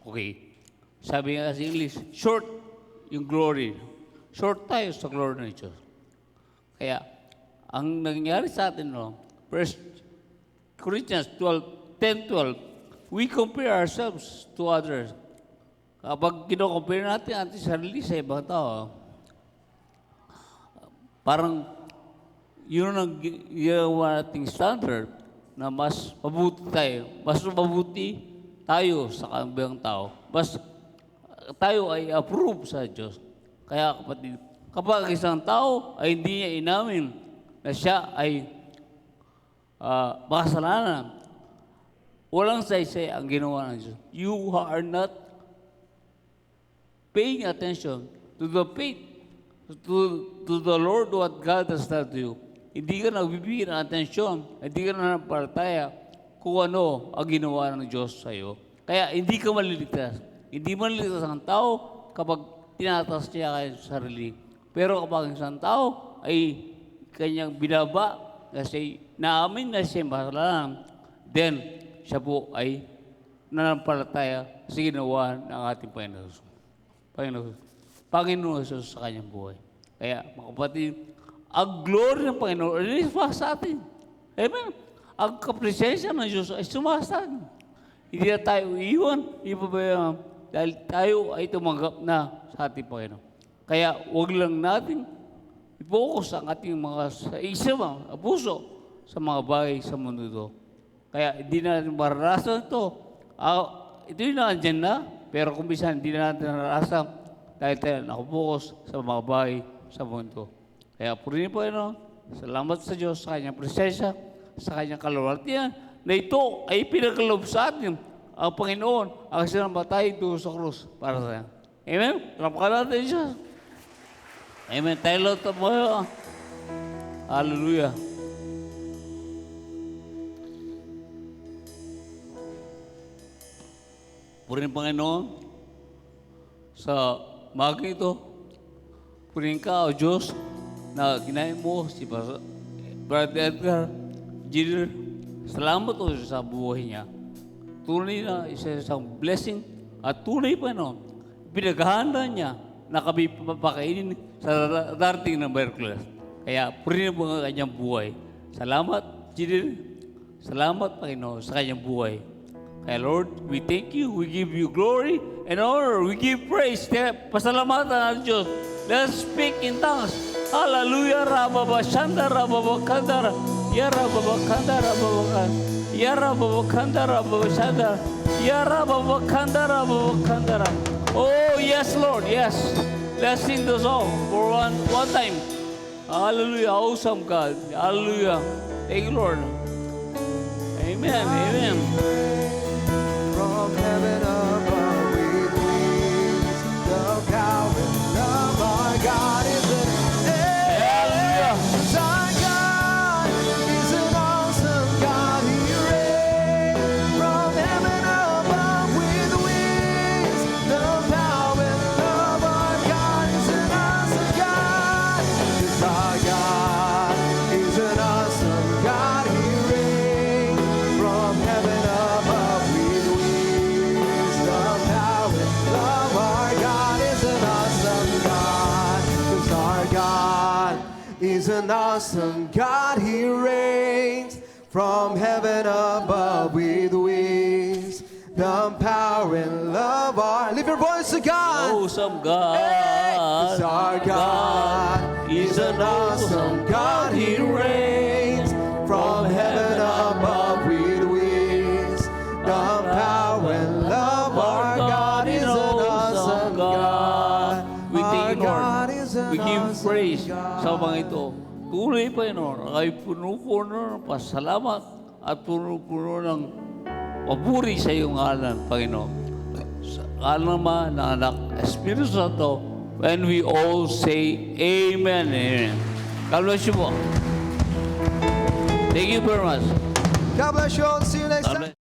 Okay. Sabi nga sa English, short yung glory. Short tayo sa glory ng Diyos. Kaya, ang nangyari sa atin, no, 1 Corinthians 10:12, we compare ourselves to others. Kapag kino-compare natin ang ating sarili sa ibang tao, parang yun ang ginawa nating standard na mas mabuti tayo. Mas mabuti tayo sa kabang tao, mas tayo ay approve sa Diyos. Kaya kapatid, kapag isang tao ay hindi niya inamin na siya ay makasalanan, walang saysay ang ginawa ng Diyos. You are not paying attention to the faith, to the Lord what God has done to you. Hindi ka nagbibigyan ng atensyon, hindi ka nanampalataya kung ano ang ginawa ng Diyos sa iyo. Kaya hindi ka maliligtas. Hindi maliligtas ang tao kapag tinataas niya kaya sa sarili. Pero kapag isang tao ay kanyang binaba kasi naamin na siya makasalanan, then siya po ay nanampalataya sa ginawa ng ating Panginoon Jesus sa kanyang buhay. Kaya mga kapatid, ang glory ng Panginoon ay sa atin. Amen. Ang kapresensya ng Diyos ay sumasa atin. Hindi na tayo iiwan, ipabayaan, dahil tayo ay tumanggap na sa ating Panginoon. Kaya huwag lang natin i-focus ang ating mga sa isip, ang puso, sa mga bagay sa mundo ito. Kaya hindi natin maranasan ito. Ito yung nandyan na, pero kung bisa hindi na natin naranasan dahil tayo nakapokus sa mga bagay sa mundo. Kaya purihin po yun, salamat sa Diyos sa kanyang presensya, sa kanyang kalawalatian, na ito ay pinagkaloob sa atin ang Panginoon ang sinamatay doon sa krus para sa atin. Amen? Salamat natin siya. Amen. Tayo lang tayo. Hallelujah. Purihin Panginoon sa maga ito. Purihin ka, O Diyos, na ginahin mo si Brother Edgar Jr. Salamat o sa buhay niya. Tunay na isang blessing at tunay pa pinaghahanda niya na kami papakainin sa darating ng Miyerkules. Kaya purihin mo ang kanyang buhay. Salamat, Jr. Salamat, Panginoon, sa kanyang buhay. Kaya Lord, we thank you, we give you glory and honor, we give praise. Kaya pasalamatan ang Diyos. Let's speak in tongues. Hallelujah, Rababa Shanda, Rababa Kandara, Yarababa Kandara, Rababa Yarababa Kandara, Rababa Shanda, Yarababa Kandara, Rababa Kandara. Oh, yes, Lord, yes. Let's sing the song for one time. Hallelujah, awesome God. Hallelujah. Thank you, Lord. Amen, amen. From heaven above with wings, the power and love our God is an Hallelujah. Our God is an awesome God. He reigns from heaven above with wings, the power and love our God is an awesome God. 'Cause our God is an awesome God. He reigns from heaven above with wings, the power and love our God is an awesome God. 'Cause our God is an awesome God. He reigns from heaven above with wings, the power and love our. Lift your voice to God. Awesome God. Cause our God is an awesome God. He reigns from heaven above with wings. The power and love our God is an awesome God. We thank you, Our God Lord. is an We give awesome praise God. sa mga ito. Tuloy pa yun, ay puno-puno ng pasalamat at puno-puno ng papuri sa iyong ngalan, Panginoon. Sa ngalan naman ng anak, Espiritu Santo, when we all say Amen. Amen. God bless you po. Thank you very much. God bless you all. See you next God time. bless.